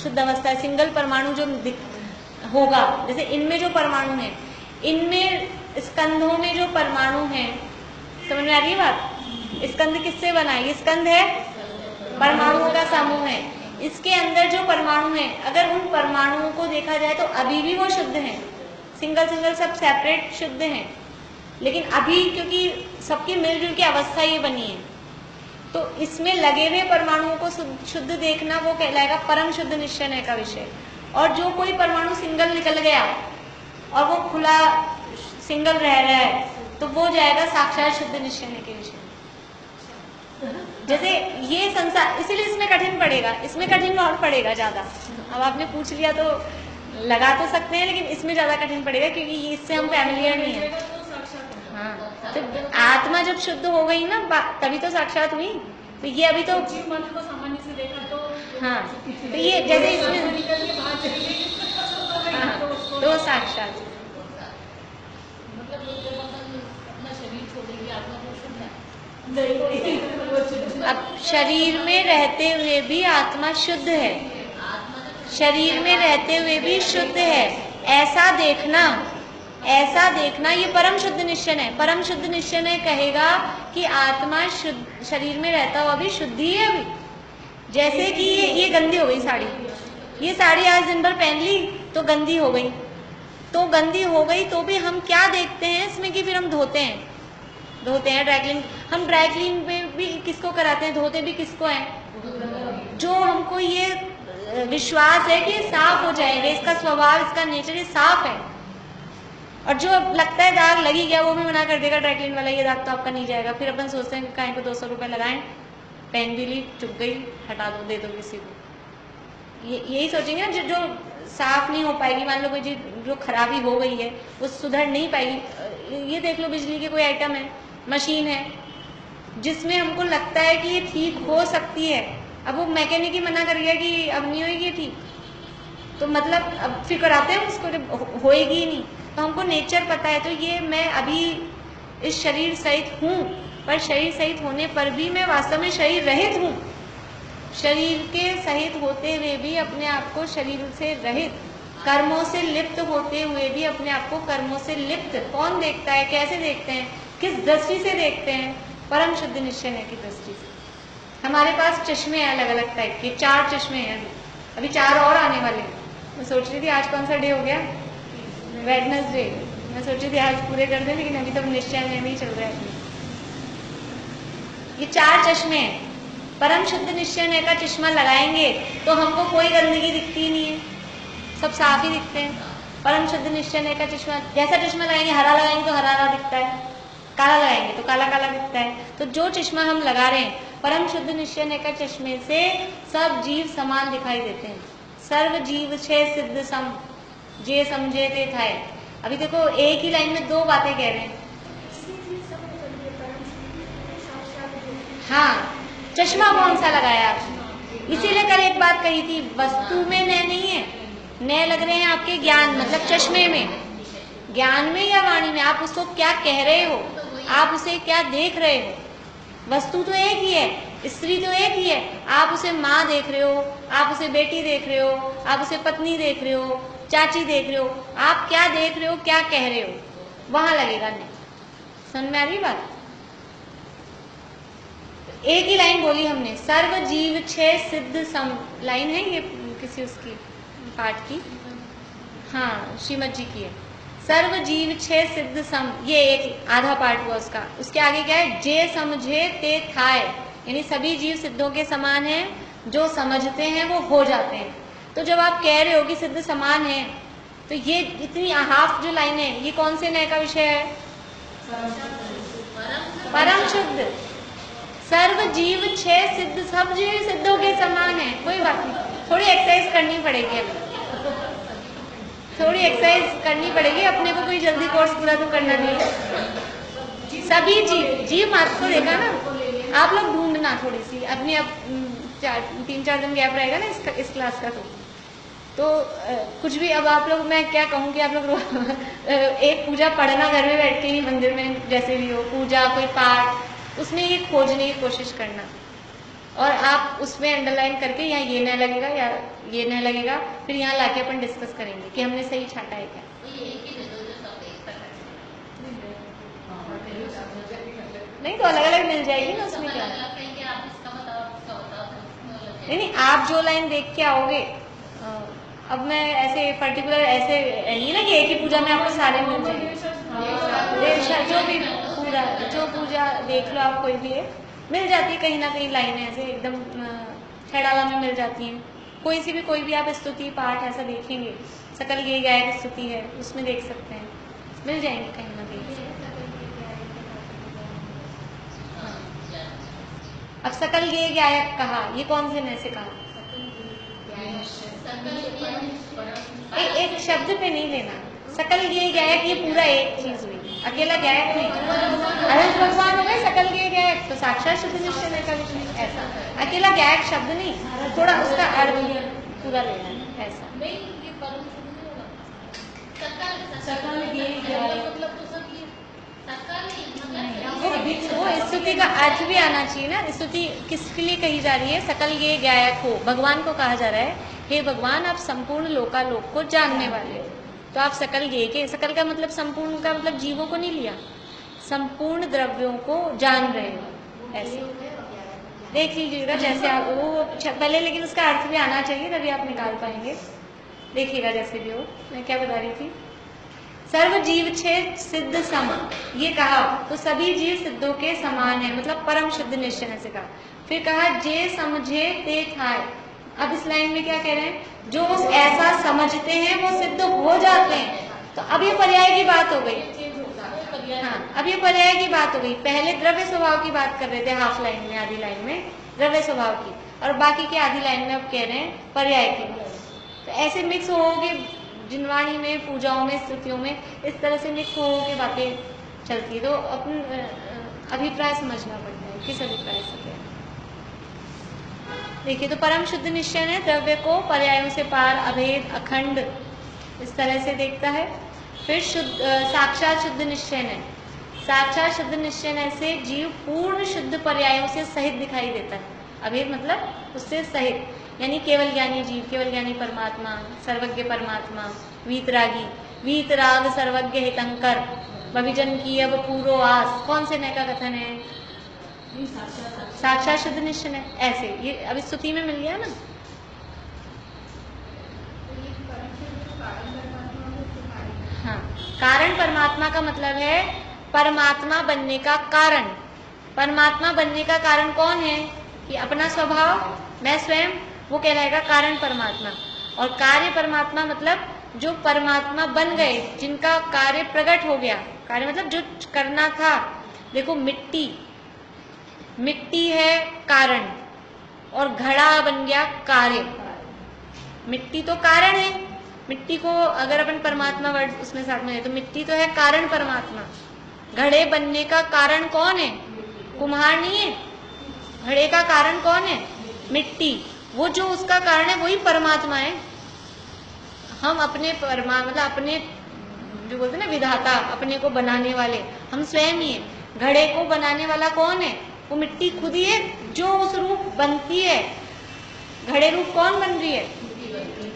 शुद्ध अवस्था है, सिंगल परमाणु जो होगा, जैसे इनमें जो परमाणु है, इनमें स्कंधों में जो परमाणु है, समझ में आ रही है बात? स्कंद किससे बना है? ये स्कंद है, परमाणुओं का समूह है। इसके अंदर जो परमाणु है, अगर उन परमाणुओं को देखा जाए तो अभी भी वो शुद्ध हैं, सिंगल सिंगल सब सेपरेट शुद्ध हैं। लेकिन अभी क्योंकि सबकी मिलजुल की अवस्था ये बनी है, तो इसमें लगे हुए परमाणुओं को शुद्ध देखना वो कहलाएगा परम शुद्ध निश्चय का विषय। और जो कोई परमाणु सिंगल निकल गया और वो खुला सिंगल रह रहा है, तो वो जाएगा साक्षात शुद्ध निश्चय के विषय। जैसे ये संसार, इसीलिए इसमें कठिन पड़ेगा, इसमें कठिन और पड़ेगा ज्यादा। अब आपने पूछ लिया तो लगा तो सकते हैं, लेकिन इसमें ज्यादा कठिन पड़ेगा क्योंकि इससे हम फैमिलियर नहीं है। हाँ, तो आत्मा जब शुद्ध हो गई ना, तभी तो साक्षात हुई। तो ये अभी तो मन को सामान्य से देखा तो, हाँ, तो ये जैसे इसमें तो साक्षात, अब शरीर में रहते हुए भी आत्मा शुद्ध है, शरीर में रहते हुए भी शुद्ध है, ऐसा देखना, ऐसा देखना ये परम शुद्ध निश्चय है। परम शुद्ध निश्चय कहेगा कि आत्मा शुद्ध, शरीर में रहता हुआ भी शुद्ध ही है अभी। जैसे कि ये गंदी हो गई साड़ी, ये साड़ी आज दिन भर पहन ली तो गंदी हो गई, तो गंदी हो गई तो भी हम क्या देखते हैं इसमें कि फिर हम धोते हैं ड्राई, हम ड्राई क्लीन में भी किसको कराते हैं, धोते भी किसको हैं? जो हमको ये विश्वास है कि साफ हो जाएंगे, इसका स्वभाव, इसका नेचर ये साफ है। और जो लगता है दाग लगी गया, वो भी मना कर देगा ड्राई क्लीन वाला, ये दाग तो आपका नहीं जाएगा। फिर अपन सोचते हैं कि काहे को 200 रुपये लगाएं, पहन भी ली, चुप गई, हटा दो, दे दो किसी को। यही सोचेंगे ना, जो साफ नहीं हो पाएगी, मान लो कोई चीज जो खराबी हो गई है वो सुधर नहीं पाएगी। ये देख लो, बिजली की कोई आइटम है, मशीन है, जिसमें हमको लगता है कि ये ठीक हो सकती है, अब वो मैकेनिक ही मना कर गया कि अब नहीं होगी ठीक, तो मतलब अब फिर कराते हैं उसको, जब होएगी ही नहीं। तो हमको नेचर पता है, तो ये मैं अभी इस शरीर सहित हूँ, पर शरीर सहित होने पर भी मैं वास्तव में शरीर रहित हूँ। शरीर के सहित होते हुए भी अपने आप को शरीर से रहित, कर्मों से लिप्त होते हुए भी अपने आप को कर्मों से लिप्त कौन देखता है, कैसे देखते हैं, किस दृष्टि से देखते हैं? परम शुद्ध निश्चय की दृष्टि से। हमारे पास चश्मे हैं अलग अलग टाइप के, 4 चश्मे हैं, अभी 4 और आने वाले हैं। मैं सोच रही थी आज कौन सा डे हो गया, वेडनेसडे, मैं सोच रही थी आज पूरे कर दें, लेकिन अभी तक निश्चय में नहीं चल रहा है। ये 4 चश्मे हैं। परम शुद्ध निश्चय का चश्मा लगाएंगे तो हमको कोई गंदगी दिखती ही नहीं है, सब साफ ही दिखते हैं। परम शुद्ध निश्चय का चश्मा, जैसा चश्मा लगाएंगे, हरा लगाएंगे तो हरा हरा दिखता है, काला लगाएंगे तो काला काला दिखता है। तो जो चश्मा हम लगा रहे हैं परम शुद्ध निश्चय का चश्मे से सब जीव समान दिखाई देते हैं। सर्व जीव छे सिद्ध सम, जे समझे ते थाए। अभी देखो एक ही लाइन में 2 बातें कह रहे हैं। हाँ, चश्मा कौन सा लगाया आपने? इसीलिए कल एक बात कही थी, वस्तु में नए नहीं है, नए लग रहे हैं आपके ज्ञान, मतलब चश्मे में, ज्ञान में या वाणी में, आप उसको क्या कह रहे हो, आप उसे क्या देख रहे हो। वस्तु तो एक ही है, स्त्री तो एक ही है, आप उसे माँ देख रहे हो, आप उसे बेटी देख रहे हो, आप उसे पत्नी देख रहे हो, चाची देख रहे हो, आप क्या देख रहे हो, क्या कह रहे हो, वहां लगेगा नहीं। समझ में आ रही बात? एक ही लाइन बोली हमने, सर्व जीव छे सिद्ध सम, लाइन है ये किसी उसकी पाठ की, हाँ श्रीमद जी की है। सर्व जीव छे सिद्ध सम, ये एक आधा पार्ट हुआ उसका। उसके आगे क्या है, जे समझे ते थाय, यानी सभी जीव सिद्धों के समान हैं, जो समझते हैं वो हो जाते हैं। तो जब आप कह रहे हो कि सिद्ध समान है, तो ये इतनी हाफ जो लाइन है, ये कौन से नए का विषय है? परम शुद्ध। सर्व जीव छह सिद्ध, सब जीव सिद्धों के समान है, कोई बात नहीं, थोड़ी एक्सरसाइज करनी पड़ेगी अभी, थोड़ी एक्सरसाइज करनी पड़ेगी, अपने को कोई जल्दी कोर्स पूरा तो करना नहीं है। सभी जीव, जीव मात्र को देखा ना, आप लोग ढूंढना थोड़ी सी अपनी, अब 3-4 दिन गैप रहेगा ना इस क्लास का, तो कुछ भी अब आप लोग, मैं क्या कहूँ कि आप लोग एक पूजा पढ़ना घर में बैठ के ही, मंदिर में जैसे भी हो पूजा, कोई पाठ, उसमें ये खोजने की कोशिश करना, और आप उसमें अंडरलाइन करके यहाँ ये न लगेगा या ये न लगेगा, फिर यहाँ लाके अपन डिस्कस करेंगे कि हमने सही छाटा है क्या। नहीं तो अलग अलग मिल जाएगी ना, उसमें क्या। नहीं, आप जो लाइन देख के आओगे, अब मैं ऐसे पर्टिकुलर ऐसे नहीं ना कि एक ही पूजा में आपको सारे मिल जाएंगे, जो भी पूरा, जो पूजा देख लो आप, कोई भी है मिल जाती है कहीं ना कहीं लाइनें ऐसे एकदम छड़ाला में मिल जाती हैं। कोई भी आप स्तुति पाठ ऐसा देखेंगे, सकल गे गायक स्तुति है, उसमें देख सकते हैं, मिल जाएंगे कहीं ना कहीं। अब सकल गे गायक कहा, ये कौन से ने से कहा? एक शब्द पे नहीं लेना, सकल गे गायक ये पूरा एक चीज हुई, अकेला गायक नहीं। अनंत भगवान हो गए सकल गे गायक, तो साक्षात शुद्ध निश्चय का विषय, ऐसा अकेला गायक शब्द नहीं, थोड़ा उसका अर्थ पूरा लेना है ऐसा। वो स्तुति का अर्थ भी आना चाहिए ना, स्तुति किसके लिए कही जा रही है? सकल ये गायक हो, भगवान को कहा जा रहा है, हे भगवान आप संपूर्ण लोकालोक को जानने वाले हो, तो आप सकल ये के, सकल का मतलब संपूर्ण का मतलब जीवों को नहीं लिया, संपूर्ण द्रव्यों को जान रहे हो, ऐसे देख लीजिएगा जैसे आप वो पहले, लेकिन उसका अर्थ भी आना चाहिए तभी आप निकाल पाएंगे। देखिएगा जैसे भी हो, मैं क्या बता रही थी, सर्व जीव छे सिद्ध सम, ये कहा तो सभी जीव सिद्धों के समान है, मतलब परम शुद्ध निश्चय से कहा। फिर कहा जे समझे ते थाय, अब इस लाइन में क्या कह रहे हैं? जो ऐसा समझते हैं वो सिद्ध हो जाते हैं। तो अब ये पर्याय की बात हो गई, हाँ अब ये पर्याय की बात हो गई। पहले द्रव्य स्वभाव की बात कर रहे थे हाफ लाइन में, आधी लाइन में द्रव्य स्वभाव की, और बाकी की आधी लाइन में अब कह रहे हैं पर्याय की। तो ऐसे मिक्स हो के जिनवाणी में, पूजाओं में, स्तुतियों में इस तरह से मिक्स हो के बातें चलती है, तो अपन अभिप्राय समझना पड़ता है, किस अभिप्राय से क्या। देखिए तो परम शुद्ध निश्चय ने द्रव्य को पर्यायों से पार, अभेद, अखंड इस तरह से देखता है। फिर साक्षात शुद्ध निश्चय ने, साक्षात शुद्ध निश्चय से जीव पूर्ण शुद्ध पर्यायों से सहित दिखाई देता है। अभेद मतलब उससे सहित, यानी केवल ज्ञानी जीव, केवल ज्ञानी परमात्मा, सर्वज्ञ परमात्मा, वीतरागी, वीतराग सर्वज्ञ हितंकर, भविजन की अब पूरो आस, कौन से नए का कथन है? साक्षात शुद्ध निश्चय है। ऐसे ये अभी स्तुति में मिल गया ना। हाँ, कारण परमात्मा का मतलब है परमात्मा बनने का कारण। परमात्मा बनने का कारण कौन है? कि अपना स्वभाव, मैं स्वयं, वो कहलाएगा कारण परमात्मा। और कार्य परमात्मा मतलब जो परमात्मा बन गए, जिनका कार्य प्रकट हो गया। कार्य मतलब जो करना था। देखो मिट्टी, मिट्टी है कारण, और घड़ा बन गया कार्य। मिट्टी तो कारण है, मिट्टी को अगर अपन परमात्मा वर्ड उसमें साथ में है तो मिट्टी तो है कारण परमात्मा। घड़े बनने का कारण कौन है? कुम्हार नहीं है। घड़े का कारण कौन है? मिट्टी। वो जो उसका कारण है वही परमात्मा है। हम अपने मतलब अपने जो बोलते हैं ना विधाता, अपने को बनाने वाले हम स्वयं ही है। घड़े को बनाने वाला कौन है? वो मिट्टी खुद ही है जो उस रूप बनती है। घड़े रूप कौन बन रही है?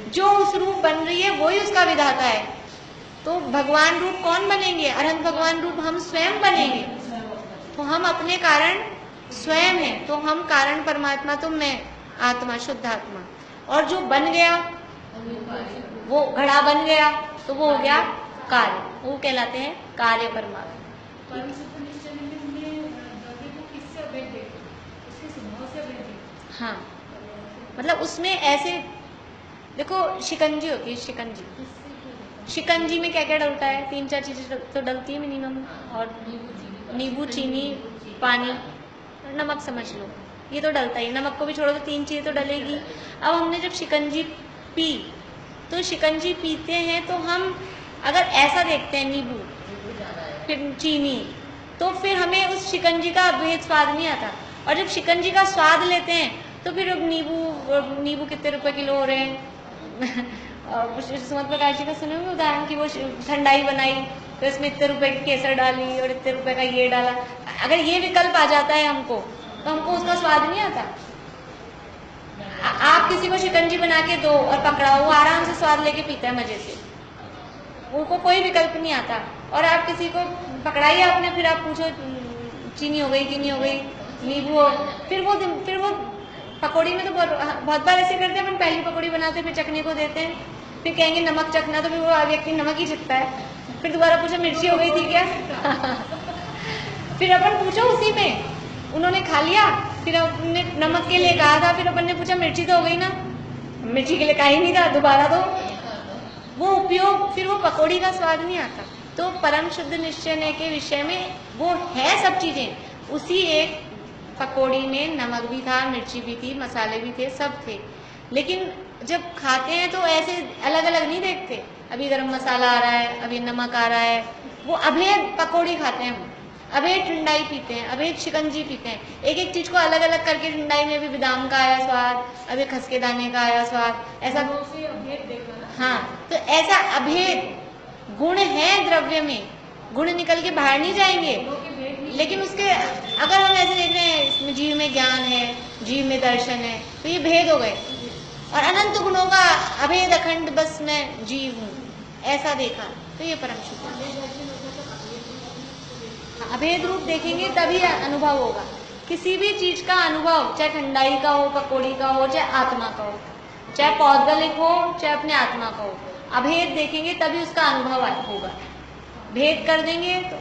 जो उस रूप बन रही है वही उसका विधाता है। तो भगवान रूप कौन बनेंगे? अरहंत भगवान रूप हम स्वयं बनेंगे। तो हम अपने कारण स्वयं हैं। तो हम कारण परमात्मा, तो मैं आत्मा, शुद्ध आत्मा। और जो बन गया वो घड़ा बन गया, तो वो हो गया कार्य, वो कहलाते हैं कार्य परमात्मा। हाँ, मतलब उसमें ऐसे देखो, शिकंजी होती है, शिकंजी में क्या क्या डलता है? 3-4 चीजें तो डलती है मिनिमम, और नींबू, चीनी, पानी, नमक समझ लो, ये तो डलता ही। नमक को भी छोड़ो तो 3 चीजें तो डलेगी। अब हमने जब शिकंजी पी, तो शिकंजी पीते हैं तो हम अगर ऐसा देखते हैं नींबू फिर चीनी, तो फिर हमें उस शिकंजी का अभेद स्वाद नहीं आता। और जब शिकंजी का स्वाद लेते हैं तो फिर अब नींबू कितने रुपए किलो हो रहे हैं। सुमत प्रकाश जी का सुने हुए उदाहरण कि वो ठंडाई बनाई तो इसमें इतने रुपए की केसर डाली और इतने रुपए का ये डाला। अगर ये विकल्प आ जाता है हमको, तो हमको उसका स्वाद नहीं आता। आप किसी को शिकंजी बना के दो और पकड़ाओ, वो आराम से स्वाद लेके पीता है मजे से, उनको कोई विकल्प नहीं आता। और आप किसी को पकड़ाइए आपने, फिर आप पूछो चीनी हो गई, नींबू हो, फिर वो पकौड़ी में तो बहुत बार ऐसे करते हैं, अपन पहली पकौड़ी बनाते हैं फिर चखने को देते हैं, फिर कहेंगे नमक चखना, तो फिर वो व्यक्ति नमक ही चखता है। फिर दोबारा पूछो मिर्ची हो गई थी क्या? फिर अपन पूछो उसी में, उन्होंने खा लिया, फिर अपने नमक के लिए कहा था, फिर अपन ने पूछा मिर्ची तो हो गई ना, मिर्ची के लिए कहा ही नहीं था, दोबारा तो वो उपयोग, फिर वो पकौड़ी का स्वाद नहीं आता। तो परम शुद्ध निश्चय के विषय में वो है सब चीजें, उसी एक पकौड़ी में नमक भी था, मिर्ची भी थी, मसाले भी थे, सब थे। लेकिन जब खाते हैं तो ऐसे अलग अलग नहीं देखते, अभी गरम मसाला आ रहा है, अभी नमक आ रहा है, वो अभेद पकौड़ी खाते हैं हम, अभेद ठंडाई पीते हैं, अभेद शिकंजी पीते हैं। एक एक चीज को अलग अलग करके, ठंडाई में भी बादाम का आया स्वाद, अभी खसके दाने का आया स्वाद, ऐसा अभेद देखना। हाँ, तो ऐसा अभेद गुण है द्रव्य में, गुण निकल के बाहर नहीं जाएंगे। लेकिन उसके अगर हम ऐसे देख रहे हैं, इसमें जीव में ज्ञान है, जीव में दर्शन है, तो ये भेद हो गए। और अनंत गुणों का अभेद अखंड बस मैं जीव हूँ, ऐसा देखा, तो ये परम शुद्ध। अभेद रूप देखेंगे तभी अनुभव होगा। किसी भी चीज का अनुभव, चाहे ठंडाई का हो, पकौड़ी का हो, चाहे आत्मा का हो, चाहे पौद्गलिक हो, चाहे अपने आत्मा का हो, अभेद देखेंगे तभी उसका अनुभव होगा। भेद कर देंगे तो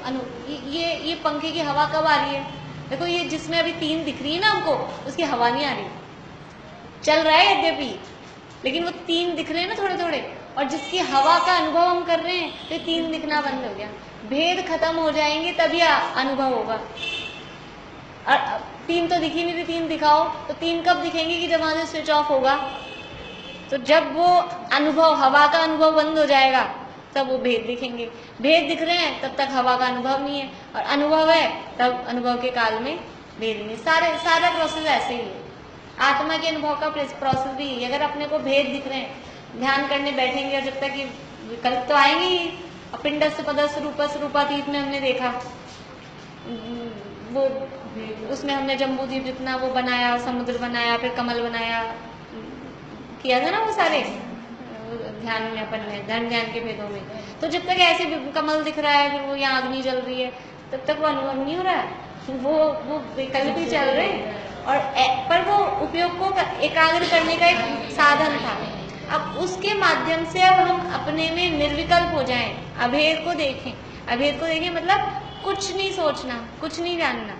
ये पंखे की हवा कब आ रही है? देखो, ये जिसमें अभी 3 दिख रही है ना हमको, उसकी हवा नहीं आ रही, चल रहा है यद्यपि, लेकिन वो 3 दिख रहे हैं ना थोड़े थोड़े, और जिसकी हवा का अनुभव हम कर रहे हैं तो 3 दिखना बंद हो गया। भेद खत्म हो जाएंगे तभी अनुभव होगा। और 3 तो दिखी नहीं रही, 3 दिखाओ, तो 3 कब दिखेंगे? कि जब वहां से स्विच ऑफ होगा। तो जब वो अनुभव, हवा का अनुभव बंद हो जाएगा, तब वो भेद दिखेंगे। भेद दिख रहे हैं तब तक हवा का अनुभव नहीं है, और अनुभव है तब अनुभव के काल में भेद नहीं। सारा प्रोसेस ऐसे ही है। आत्मा के अनुभव का प्रोसेस भी है। अगर अपने को भेद दिख रहे हैं, ध्यान करने बैठेंगे, और जब तक ये विकल्प तो आएंगे ही। पिंडस्थ पदस्थ रूपस्थ रूपातीत में हमने देखा, वो उसमें हमने जम्बूद्वीप जितना वो बनाया, समुद्र बनाया, फिर कमल बनाया, किया था ना वो सारे ध्यान में, अपन ने ध्यान के भेदों में। तो जब तक ऐसे कमल दिख रहा है, फिर वो यहाँ अग्नि जल रही है, तब तक वो अनुभव नहीं हो रहा है, वो विकल्प ही चल रहे हैं। और पर वो उपयोग को एकाग्र करने का एक साधन था। अब उसके माध्यम से अब हम अपने में निर्विकल्प हो जाएं, अभेद को देखें। अभेद को देखें मतलब कुछ नहीं सोचना, कुछ नहीं जानना,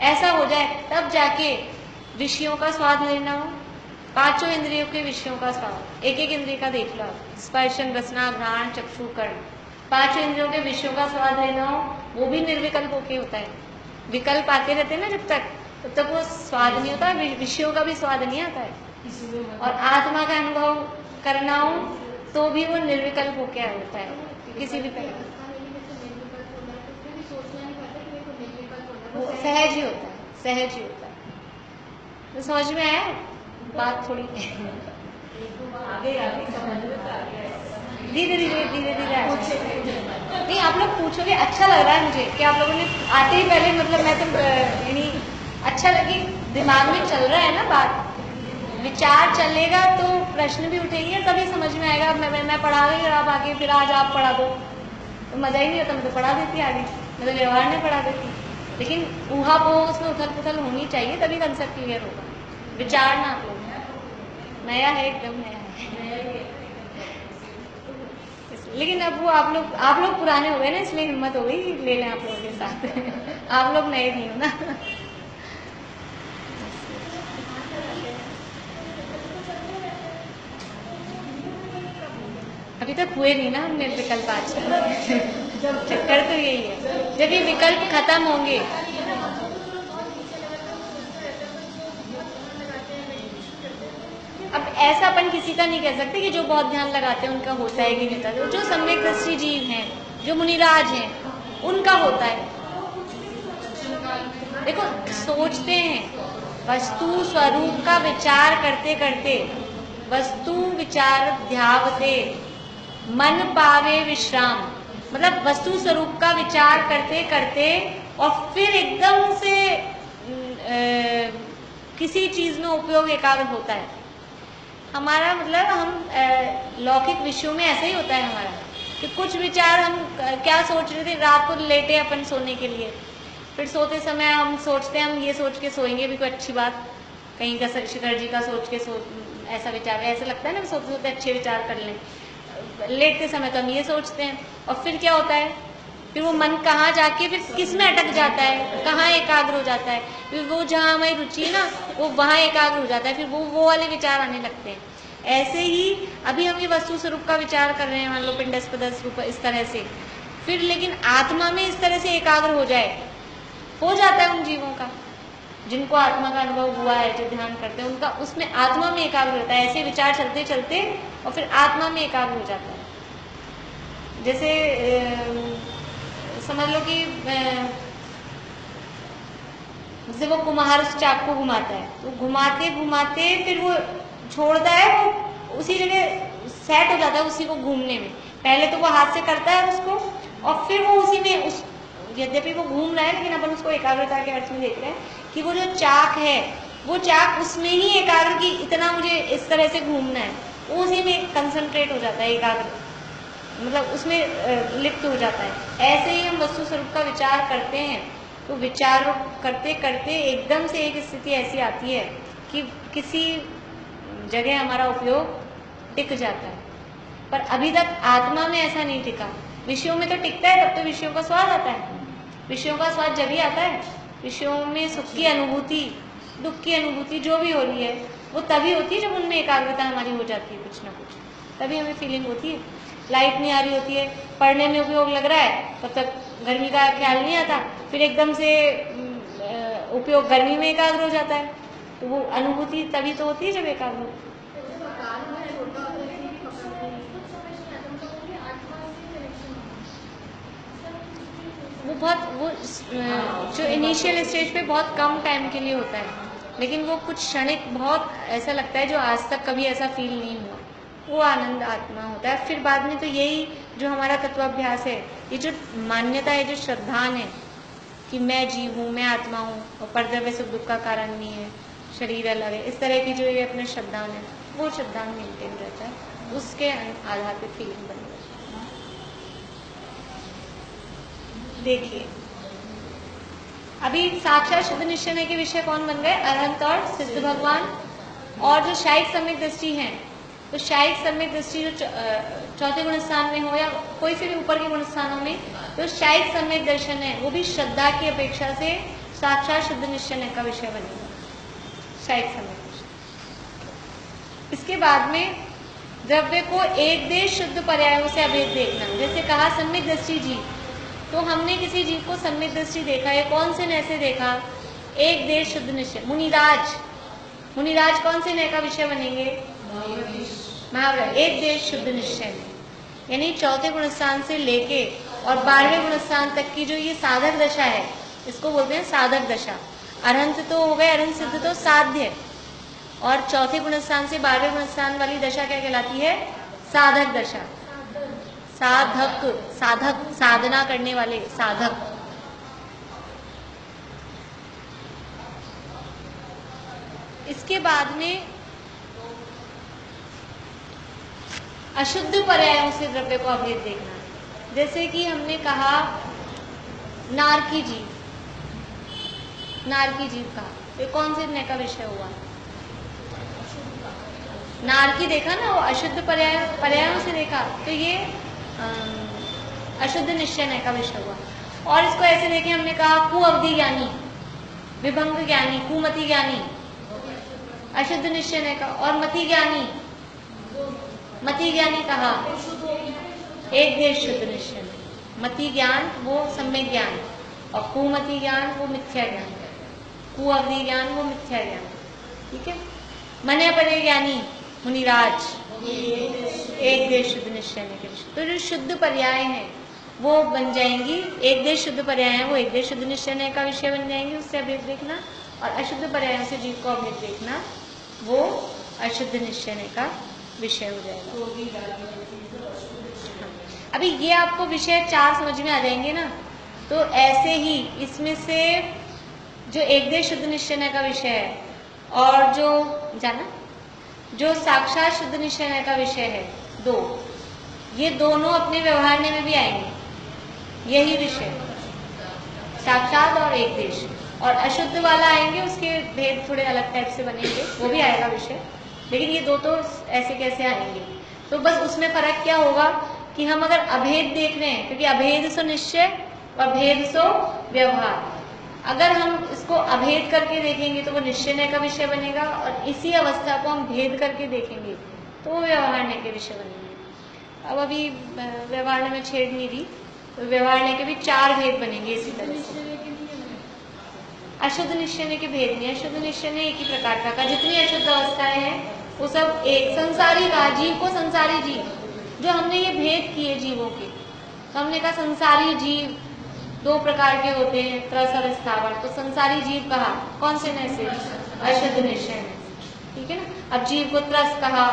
ऐसा हो जाए, तब जाके विषयों का स्वाद लेना हो। 5 इंद्रियों के विषयों का स्वाद, एक एक इंद्रिय का देख लो, स्पर्शन, रसना, घ्राण, चक्षु, कर्ण, 5 इंद्रियों के विषयों का स्वाद लेना हो, वो भी निर्विकल्प होके होता है। विकल्प आते रहते हैं ना, जब तक वो स्वाद नहीं होता, विषयों का भी स्वाद नहीं आता है। और आत्मा का अनुभव करना हो तो भी वो निर्विकल्प होके होता है, किसी भी तरह वो सहज ही होता है, सहज ही होता है। तो समझ में आया बात? थोड़ी धीरे धीरे नहीं, आप लोग पूछोगे, अच्छा लग रहा है मुझे कि आप लोगों ने आते ही पहले, मतलब मैं तो यानी अच्छा लगी, दिमाग में चल रहा है ना बात, विचार चलेगा तो प्रश्न भी उठेंगे, तभी समझ में आएगा। मैं पढ़ा रही हूँ, आप आगे फिर आज आप पढ़ा दो तो मजा ही नहीं होता। मैं तो पढ़ा देती आगे, मैं तो व्यवहार में पढ़ा देती। लेकिन ऊहा पोह उसमें उथल पुथल होनी चाहिए, तभी कंसेप्ट क्लियर होगा। विचार ना आप लोग नया है, एकदम नया है। लेकिन अब वो आप लोग पुराने हो गए ना, इसलिए हिम्मत हो गई ले लें आप लोगों के साथ। आप लोग नए नहीं हो ना। अभी तक हुए नहीं ना हमने विकल्प आज। चक्कर तो यही है, जब ये विकल्प खत्म होंगे। अब ऐसा अपन किसी का नहीं कह सकते कि जो बहुत ध्यान लगाते हैं उनका होता है कि नहीं होता है। जो सम्यक दृष्टि जीव हैं, जो मुनिराज हैं, उनका होता है। देखो, सोचते हैं, वस्तु स्वरूप का विचार करते करते, वस्तु विचार ध्यावते मन पावे विश्राम, मतलब वस्तु स्वरूप का विचार करते करते और फिर एकदम से किसी चीज में उपयोग एकाग्र होता है। हमारा मतलब हम लौकिक विषयों में ऐसा ही होता है हमारा, कि कुछ विचार हम क्या सोच रहे थे, रात को लेटे अपन सोने के लिए, फिर सोते समय हम सोचते हैं हम ये सोच के सोएंगे भी कोई अच्छी बात, कहीं का शिखर जी का सोच के ऐसा विचार, ऐसा लगता है ना सोते सोते अच्छे विचार कर लें। लेटते समय तो हम ये सोचते हैं, और फिर क्या होता है, फिर वो मन कहाँ जाके फिर किस में अटक जाता है, कहाँ एकाग्र हो जाता है, फिर वो जहाँ हमारी रुचि है ना वो वहाँ एकाग्र हो जाता है, फिर वो वाले विचार आने लगते हैं। ऐसे ही अभी हम ये वस्तु स्वरूप का विचार कर रहे हैं, मान लो पिंडस्पदस रूप इस तरह से, फिर लेकिन आत्मा में इस तरह से एकाग्र हो जाता है उन जीवों का, जिनको आत्मा का अनुभव हुआ है, जो ध्यान करते हैं उनका उसमें आत्मा में एकाग्र होता है। ऐसे विचार चलते चलते और फिर आत्मा में एकाग्र हो जाता है। जैसे समझ लो कि जैसे वो कुम्हार उस चाक को घुमाता है, तो घुमाते घुमाते फिर वो छोड़ता है, वो उसी जगह सेट हो जाता है उसी को घूमने में। पहले तो वो हाथ से करता है उसको, और फिर वो उसी में उस यद्यपि वो घूम रहा है, लेकिन अपन उसको एकाग्रता के अर्थ में देख रहे हैं कि वो जो चाक है, वो चाक उसमें ही एकाग्र की इतना मुझे इस तरह से घूमना है, वो उसी में कंसंट्रेट हो जाता है, एकाग्र मतलब उसमें लिप्त हो जाता है। ऐसे ही हम वस्तु स्वरूप का विचार करते हैं, तो विचार करते करते एकदम से एक स्थिति ऐसी आती है कि किसी जगह हमारा उपयोग टिक जाता है। पर अभी तक आत्मा में ऐसा नहीं टिका। विषयों में तो टिकता है, तब तो विषयों का स्वाद आता है। विषयों का स्वाद जब ही आता है, विषयों में सुख की अनुभूति, दुख की अनुभूति जो भी हो रही है वो तभी होती है जब उनमें एकाग्रता हमारी हो जाती है, कुछ ना कुछ तभी हमें फीलिंग होती है। लाइट नहीं आ रही होती है, पढ़ने में उपयोग लग रहा है, तब तक गर्मी का ख्याल नहीं आता, फिर एकदम से उपयोग गर्मी में एकाग्र हो जाता है, तो वो अनुभूति तभी तो होती है जब एकाग्र होती है। वो जो इनिशियल स्टेज पे बहुत कम टाइम के लिए होता है, लेकिन वो कुछ क्षणिक बहुत ऐसा लगता है जो आज तक कभी ऐसा फील नहीं हुआ, वो आनंद आत्मा होता है। फिर बाद में तो यही जो हमारा तत्वाभ्यास है, ये जो मान्यता है, जो श्रद्धान है कि मैं जीव हूँ, मैं आत्मा हूँ और परद्रव्य सुख दुख का कारण नहीं है, शरीर अलग है, इस तरह की जो ये अपने श्रद्धान है, वो श्रद्धान मेंटेन रहता है, उसके आधार पर फीलिंग बनी। देखिए अभी साक्षात शुद्ध निश्चय के विषय कौन बन गए, अरहंत और सिद्ध भगवान। और जो शायिक सम्यक दृष्टि है, तो शायिक सम्यक दृष्टि जो चौथे गुण स्थान में हो या कोई से भी ऊपर के गुण स्थानों में, तो शायिक सम्यक दर्शन है वो भी श्रद्धा की अपेक्षा से साक्षात शुद्ध निश्चय का विषय बनेगा, शायिक सम्यक दर्शन। इसके बाद में द्रव्य को एक देश शुद्ध पर्यायों से अभेद देखना। जैसे कहा सम्यक दृष्टि जीव, तो हमने किसी जीव को सम्यक दृष्टि देखा है, कौन से नय से देखा, एक देश शुद्ध निश्चय। मुनिराज कौन से नय का विषय बनेंगे, महावृत, एक देश शुद्ध निश्चय में, यानी चौथे गुणस्थान से लेके और 12वें गुणस्थान तक की जो ये साधक दशा है, इसको बोलते हैं साधक दशा। अरहंत तो हो गए, अरहंत सिद्ध तो साध्य, और चौथे गुणस्थान से 12वें गुणस्थान वाली दशा क्या कहलाती है, साधक दशा। साधक, साधक साधना करने वाले, साधक। इसके बाद में अशुद्ध पर्यायों से द्रव्य को अभेद देखना। जैसे कि हमने कहा नारकी जीव, नारकी जीव कहा, ये कौन से निर्णय का विषय हुआ? नारकी देखा ना, वो अशुद्ध पर्यायों से देखा, तो ये अशुद्ध निश्चय का विषय हुआ। और इसको ऐसे देखें, हमने कहा कुअवधि ज्ञानी, विभंग ज्ञानी, कुमति ज्ञानी, अशुद्ध निश्चय का। और मति ज्ञानी, मति ज्ञानी कहा एक देश शुद्ध निश्चय। मति ज्ञान वो सम्यक ज्ञान, और कुमति ज्ञान वो मिथ्या ज्ञान, कुअवधि ज्ञान वो मिथ्या ज्ञान। ठीक है। मने परे ज्ञानी मुनिराज एक देश शुद्ध निश्चय के विषय। तो जो शुद्ध पर्याय हैं वो बन जाएंगी, एक देश शुद्ध पर्याय है वो एक देश शुद्ध निश्चय का विषय बन जाएंगे, उससे अभेद देखना। और अशुद्ध पर्यायों से जीव को अभेद देखना वो अशुद्ध निश्चय का विषय हो जाएगा। अभी ये आपको विषय 4 समझ में आ जाएंगे ना। तो ऐसे ही इसमें से जो एक देश शुद्ध निश्चय का विषय है और जो जाना जो साक्षात शुद्ध निश्चय का विषय है, 2, ये दोनों अपने व्यवहारने में भी आएंगे। यही विषय साक्षात और एक देश, और अशुद्ध वाला आएंगे, उसके भेद थोड़े अलग टाइप से बनेंगे, वो भी आएगा विषय। लेकिन ये 2 तो ऐसे कैसे आएंगे। तो बस उसमें फर्क क्या होगा कि हम अगर अभेद देख रहे हैं, क्योंकि अभेद सो निश्चय और भेद सो व्यवहार। अगर हम इसको अभेद करके देखेंगे तो वो निश्चय का विषय बनेगा, और इसी अवस्था को हम भेद करके देखेंगे तो वो व्यवहारने के विषय बनेंगे। अब अभी व्यवहारने में छेड़ नहीं रही, तो व्यवहारने के भी 4 भेद बनेंगे इसी तरह से। अशुद्ध निश्चय के भेद नहीं, अशुद्ध निश्चय एक ही प्रकार का, जितनी अशुद्ध अवस्थाएं हैं वो सब एक। संसारी का जीव को संसारी जीव, जो हमने ये भेद किए जीवों के, तो हमने कहा संसारी जीव 2 प्रकार के होते हैं, त्रस और स्थावर। तो संसारी जीव कहा कौन से नए से? अशुद्ध निश्चय। ठीक है ना। अब जीव को त्रस कहा,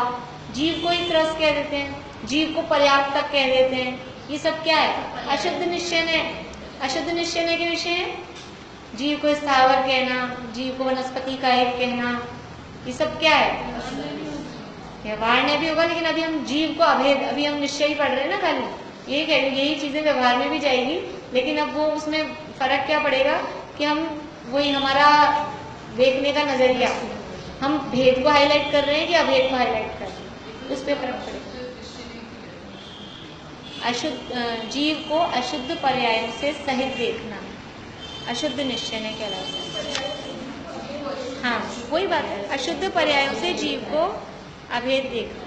जीव को ही त्रस कह देते हैं, जीव को पर्याप्त तक कह देते हैं। ये सब क्या है? अशुद्ध निश्चय। अशुद्ध निश्चय के विषय है। जीव को स्थावर कहना, जीव को वनस्पति का एक कहना, ये सब क्या है? व्यवहार में भी होगा, लेकिन अभी हम जीव को अभेद, अभी हम निश्चय ही पढ़ रहे हैं ना खाली, यही कह रहे, यही चीजें व्यवहार में भी जाएगी। लेकिन अब वो उसमें फर्क क्या पड़ेगा कि हम वही हमारा देखने का नजरिया, हम भेद को हाईलाइट कर रहे हैं कि अभेद को हाईलाइट कर रहे हैं, उस पर फर्क पड़ेगा। अशुद्ध जीव को अशुद्ध पर्यायों से सहित देखना अशुद्ध निश्चय कहलाता है। हाँ वही बात है, अशुद्ध पर्यायों से जीव को अभेद देखना।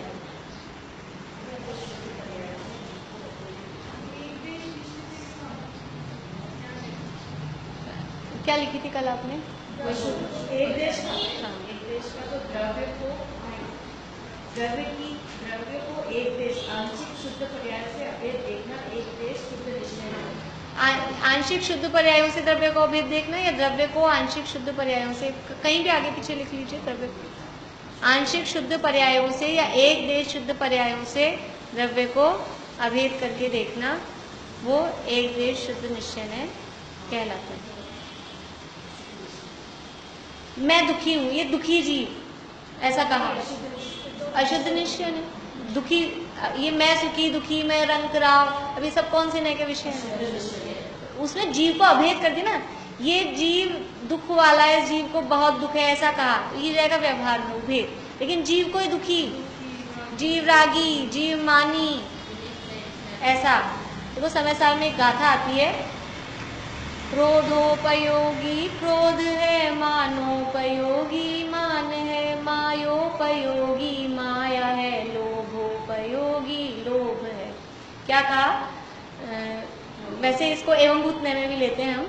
क्या लिखी थी कल आपने? एक देश का, एक देश का तो द्रव्य को एक देश आंशिक शुद्ध पर्याय से अभेद देखना, एक देश शुद्ध निश्चय। आंशिक शुद्ध पर्यायों से द्रव्य को अभेद देखना, या द्रव्य को आंशिक शुद्ध पर्यायों से, कहीं भी आगे पीछे लिख लीजिए। द्रव्य को आंशिक शुद्ध पर्यायों से या एक देश शुद्ध पर्यायों से द्रव्य को अभेद करके देखना, वो एक देश शुद्ध निश्चय कहलाता है। मैं दुखी हूं, ये दुखी जीव, ऐसा कहा अशुद्ध निश्चय ने। दुखी, ये मैं सुखी, दुखी, मैं रंग राव, अभी सब कौन से नए के विषय हैं? उसने जीव को अभेद कर दिया ना, ये जीव दुख वाला है, जीव को बहुत दुख है, ऐसा कहा, ये रहेगा व्यवहार में भेद। लेकिन जीव को ही दुखी, जीव रागी, जीव मानी, ऐसा। देखो समय साल में एक गाथा आती है, क्रोधोपयोगी क्रोध है, मानोपयोगी मान है, मायोपयोगी माया है, लोभोपयोगी लोभ है। क्या कहा? वैसे इसको एवं भूत में भी लेते हैं हम,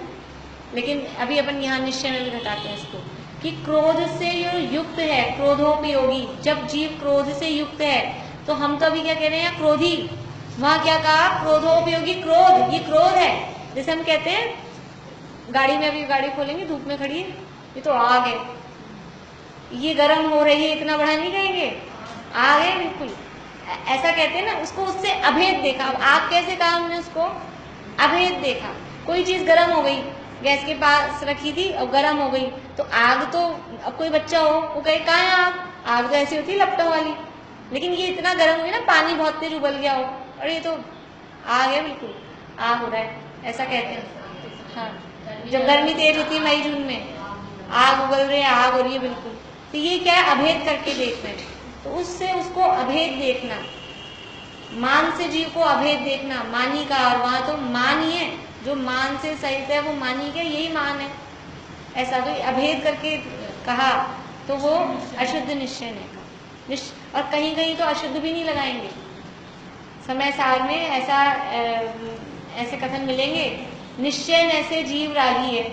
लेकिन अभी अपन यहाँ निश्चय में भी घटाते हैं इसको, कि क्रोध से जो युक्त है, क्रोधोपयोगी, जब जीव क्रोध से युक्त है, तो हम तो अभी क्या कह रहे हैं? क्रोधी। वहां क्या कहा? क्रोधोपयोगी क्रोध, ये क्रोध है। जैसे हम कहते हैं गाड़ी में, अभी गाड़ी खोलेंगे, धूप में खड़ी है, ये तो आग है, ये गर्म हो रही है, इतना बड़ा नहीं कहेंगे, आग है बिल्कुल, ऐसा कहते हैं ना। उसको उससे अभेद देखा। अब आग कैसे कहा हमने? उसको अभेद देखा। कोई चीज गर्म हो गई, गैस के पास रखी थी और गर्म हो गई, तो आग तो, अब कोई बच्चा हो वो कहे कहाँ है आग? आग तो ऐसी होती है लपटों वाली, लेकिन ये इतना गर्म हुई ना, पानी बहुत तेज उबल गया हो और ये तो आग है, बिल्कुल आग हो रहा है, ऐसा कहते हैं। हाँ, जब गर्मी तेज होती है मई जून में, आग उबल रही है, आग हो रही है बिल्कुल, तो ये क्या है, अभेद करके देख रहे हैं। तो उससे उसको अभेद देखना, मान से जीव को अभेद देखना, मानी का, और वहां तो मान ही है, जो मान से सहित है वो मानी का, यही मान है, ऐसा तो अभेद करके कहा तो वो अशुद्ध निश्चय ने कहा। और कहीं कहीं तो अशुद्ध भी नहीं लगाएंगे, समय सार में ऐसा ऐसे कथन मिलेंगे, निश्चय न से जीव रागी है।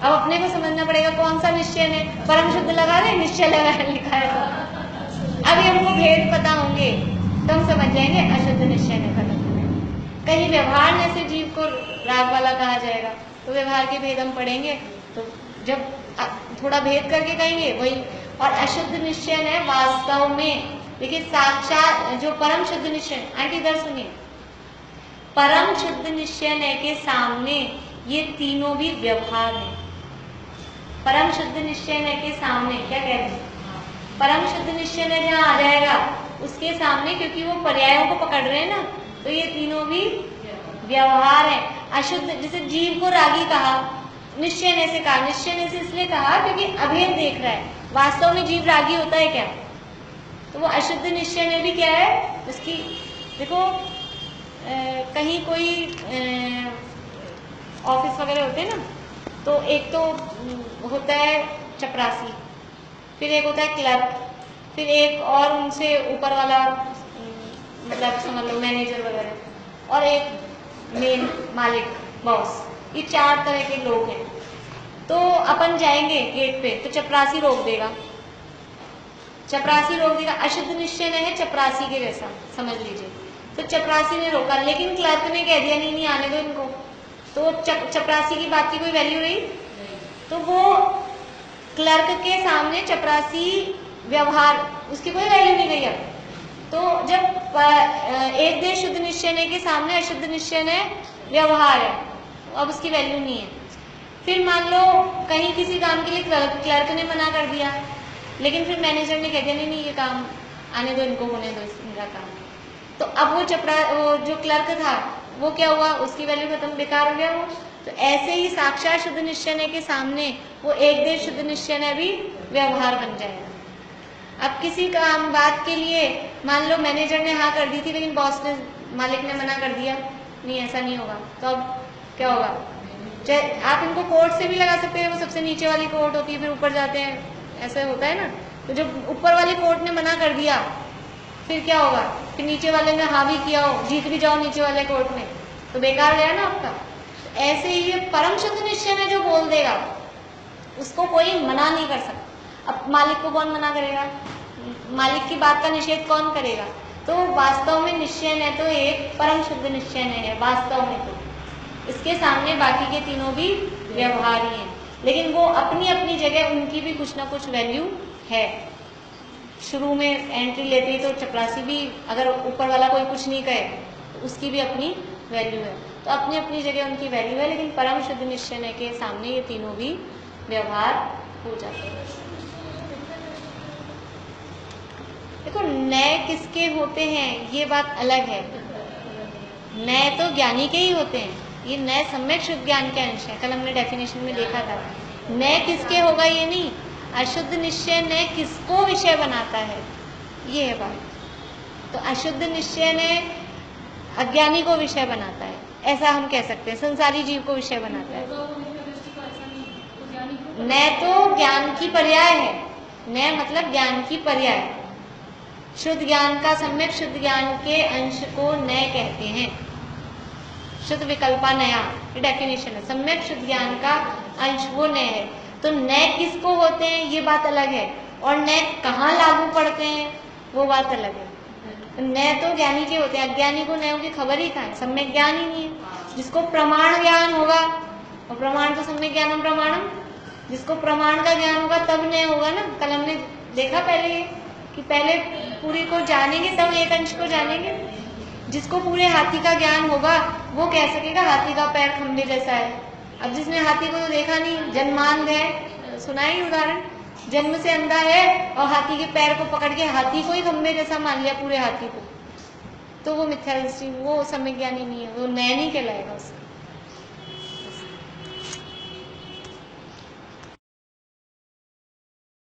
अब अपने को समझना पड़ेगा कौन सा निश्चय है, परम शुद्ध लगा रहे, निश्चय लगा लिखा है तो अभी हमको भेद पता होंगे तो हम समझ जाएंगे अशुद्ध निश्चय ने खत्म। कहीं व्यवहार न से जीव को राग वाला कहा जाएगा, तो व्यवहार के भेद हम पढ़ेंगे, तो जब थोड़ा भेद करके कहेंगे वही। और अशुद्ध निश्चय है वास्तव में, देखिए साक्षात जो परम शुद्ध निश्चय, आंटी इधर सुनिए, परम शुद्ध निश्चय के सामने ये तीनों भी व्यवहार है। परम शुद्ध निश्चय के सामने क्या कह रहे हैं, परम शुद्ध निश्चय जहाँ आ जाएगा उसके सामने, क्योंकि वो पर्यायों को पकड़ रहे हैं ना, तो ये तीनों भी व्यवहार है। अशुद्ध, जैसे जीव को रागी कहा, निश्चय ने से कहा, निश्चय ने से इसलिए कहा क्योंकि अभेद देख रहा है, वास्तव में जीव रागी होता है क्या, तो वो अशुद्ध निश्चय ने भी क्या है उसकी, देखो कहीं कोई ऑफिस वगैरह होते हैं ना, तो एक तो होता है चपरासी, फिर एक होता है क्लर्क, फिर एक और उनसे ऊपर वाला मतलब समझ लो मैनेजर वगैरह, और एक मेन मालिक बॉस, ये 4 तरह के लोग हैं। तो अपन जाएंगे गेट पे तो चपरासी रोक देगा, चपरासी रोक देगा, अशुद्ध निश्चय है चपरासी के जैसा समझ लीजिए, तो चपरासी ने रोका, लेकिन क्लर्क ने कह दिया नहीं नहीं आने दो इनको, तो चपरासी की बात की कोई वैल्यू रही, तो वो क्लर्क के सामने चपरासी व्यवहार, उसकी कोई वैल्यू नहीं गई। अब तो जब एक देश शुद्ध निश्चय के सामने अशुद्ध निश्चय व्यवहार है, अब उसकी वैल्यू नहीं है। फिर मान लो कहीं किसी काम के लिए क्लर्क ने मना कर दिया, लेकिन फिर मैनेजर ने कह दिया नहीं नहीं ये काम आने दो, इनको होने दो इनका काम, तो अब वो जो क्लर्क था वो क्या हुआ, उसकी वैल्यू खत्म, बेकार हो गया वो। तो ऐसे ही साक्षात शुद्ध निश्चय के सामने वो एक देश शुद्ध निश्चय भी व्यवहार बन जाएगा। अब किसी काम बात के लिए मान लो मैनेजर ने हाँ कर दी थी, लेकिन बॉस ने, मालिक ने मना कर दिया नहीं ऐसा नहीं होगा, तो अब क्या होगा, आप इनको कोर्ट से भी लगा सकते हैं, वो सबसे नीचे वाली कोर्ट होती है, फिर ऊपर जाते हैं, ऐसे होता है ना। तो जब ऊपर वाली कोर्ट ने मना कर दिया फिर क्या होगा, फिर नीचे वाले ने हाँ भी किया हो, जीत भी जाओ नीचे वाले कोर्ट में, तो बेकार गया ना आपका। तो ऐसे ही ये परम शुद्ध निश्चय में जो बोल देगा उसको कोई मना नहीं कर सकता। अब मालिक को कौन मना करेगा, मालिक की बात का निषेध कौन करेगा, तो वास्तव में निश्चय है तो एक परम शुद्ध निश्चय है वास्तव में, तो इसके सामने बाकी के तीनों भी व्यवहारी हैं, लेकिन वो अपनी अपनी जगह उनकी भी कुछ ना कुछ वैल्यू है। शुरू में एंट्री लेते ही तो चपरासी भी अगर ऊपर वाला कोई कुछ नहीं कहे तो उसकी भी अपनी वैल्यू है, तो अपनी अपनी जगह उनकी वैल्यू है, लेकिन परम शुद्ध निश्चय के सामने ये तीनों भी व्यवहार हो जाते हैं। देखो नए किसके होते हैं ये बात अलग है, नए तो ज्ञानी के ही होते हैं, ये नए सम्यक शुद्ध ज्ञान के अंश है, कल हमने डेफिनेशन में देखा था। नए किसके होगा ये नहीं, अशुद्ध निश्चय नए किसको विषय बनाता है, ये है बात। तो अशुद्ध निश्चय ने अज्ञानी को विषय बनाता है, ऐसा हम कह सकते हैं, संसारी जीव को विषय बनाता है। नए तो ज्ञान की पर्याय है, नए मतलब ज्ञान की पर्याय, शुद्ध ज्ञान का सम्यक शुद्ध ज्ञान के अंश को नए कहते हैं। शुद्ध विकल्पा नया, ये डेफिनेशन है, सम्यक शुद्ध ज्ञान का अंश वो नए है। तो नए किसको होते हैं ये बात अलग है, और नए कहाँ लागू पड़ते हैं वो बात अलग है। नए तो ज्ञानी के होते हैं, अज्ञानी को नयों की खबर ही कहाँ है, सम्यक ज्ञान ही नहीं है। जिसको प्रमाण ज्ञान होगा, और प्रमाण तो सम्यक ज्ञानम प्रमाणम, जिसको प्रमाण का ज्ञान होगा तब नए होगा ना। कल हमने देखा पहले कि पहले पूरी को जानेंगे तब एक अंश को जानेंगे। जिसको पूरे हाथी का ज्ञान होगा वो कह सकेगा हाथी का पैर खंबे जैसा है। अब जिसने हाथी को तो देखा नहीं, जन्मांध है, सुना ही उदाहरण, जन्म से अंधा है और हाथी के पैर को पकड़ के हाथी को ही खंबे जैसा मान लिया, पूरे हाथी को, तो वो मिथ्या दृष्टि, वो सम्यक ज्ञानी नहीं है, वो नयन ही कहलाएगा उसका।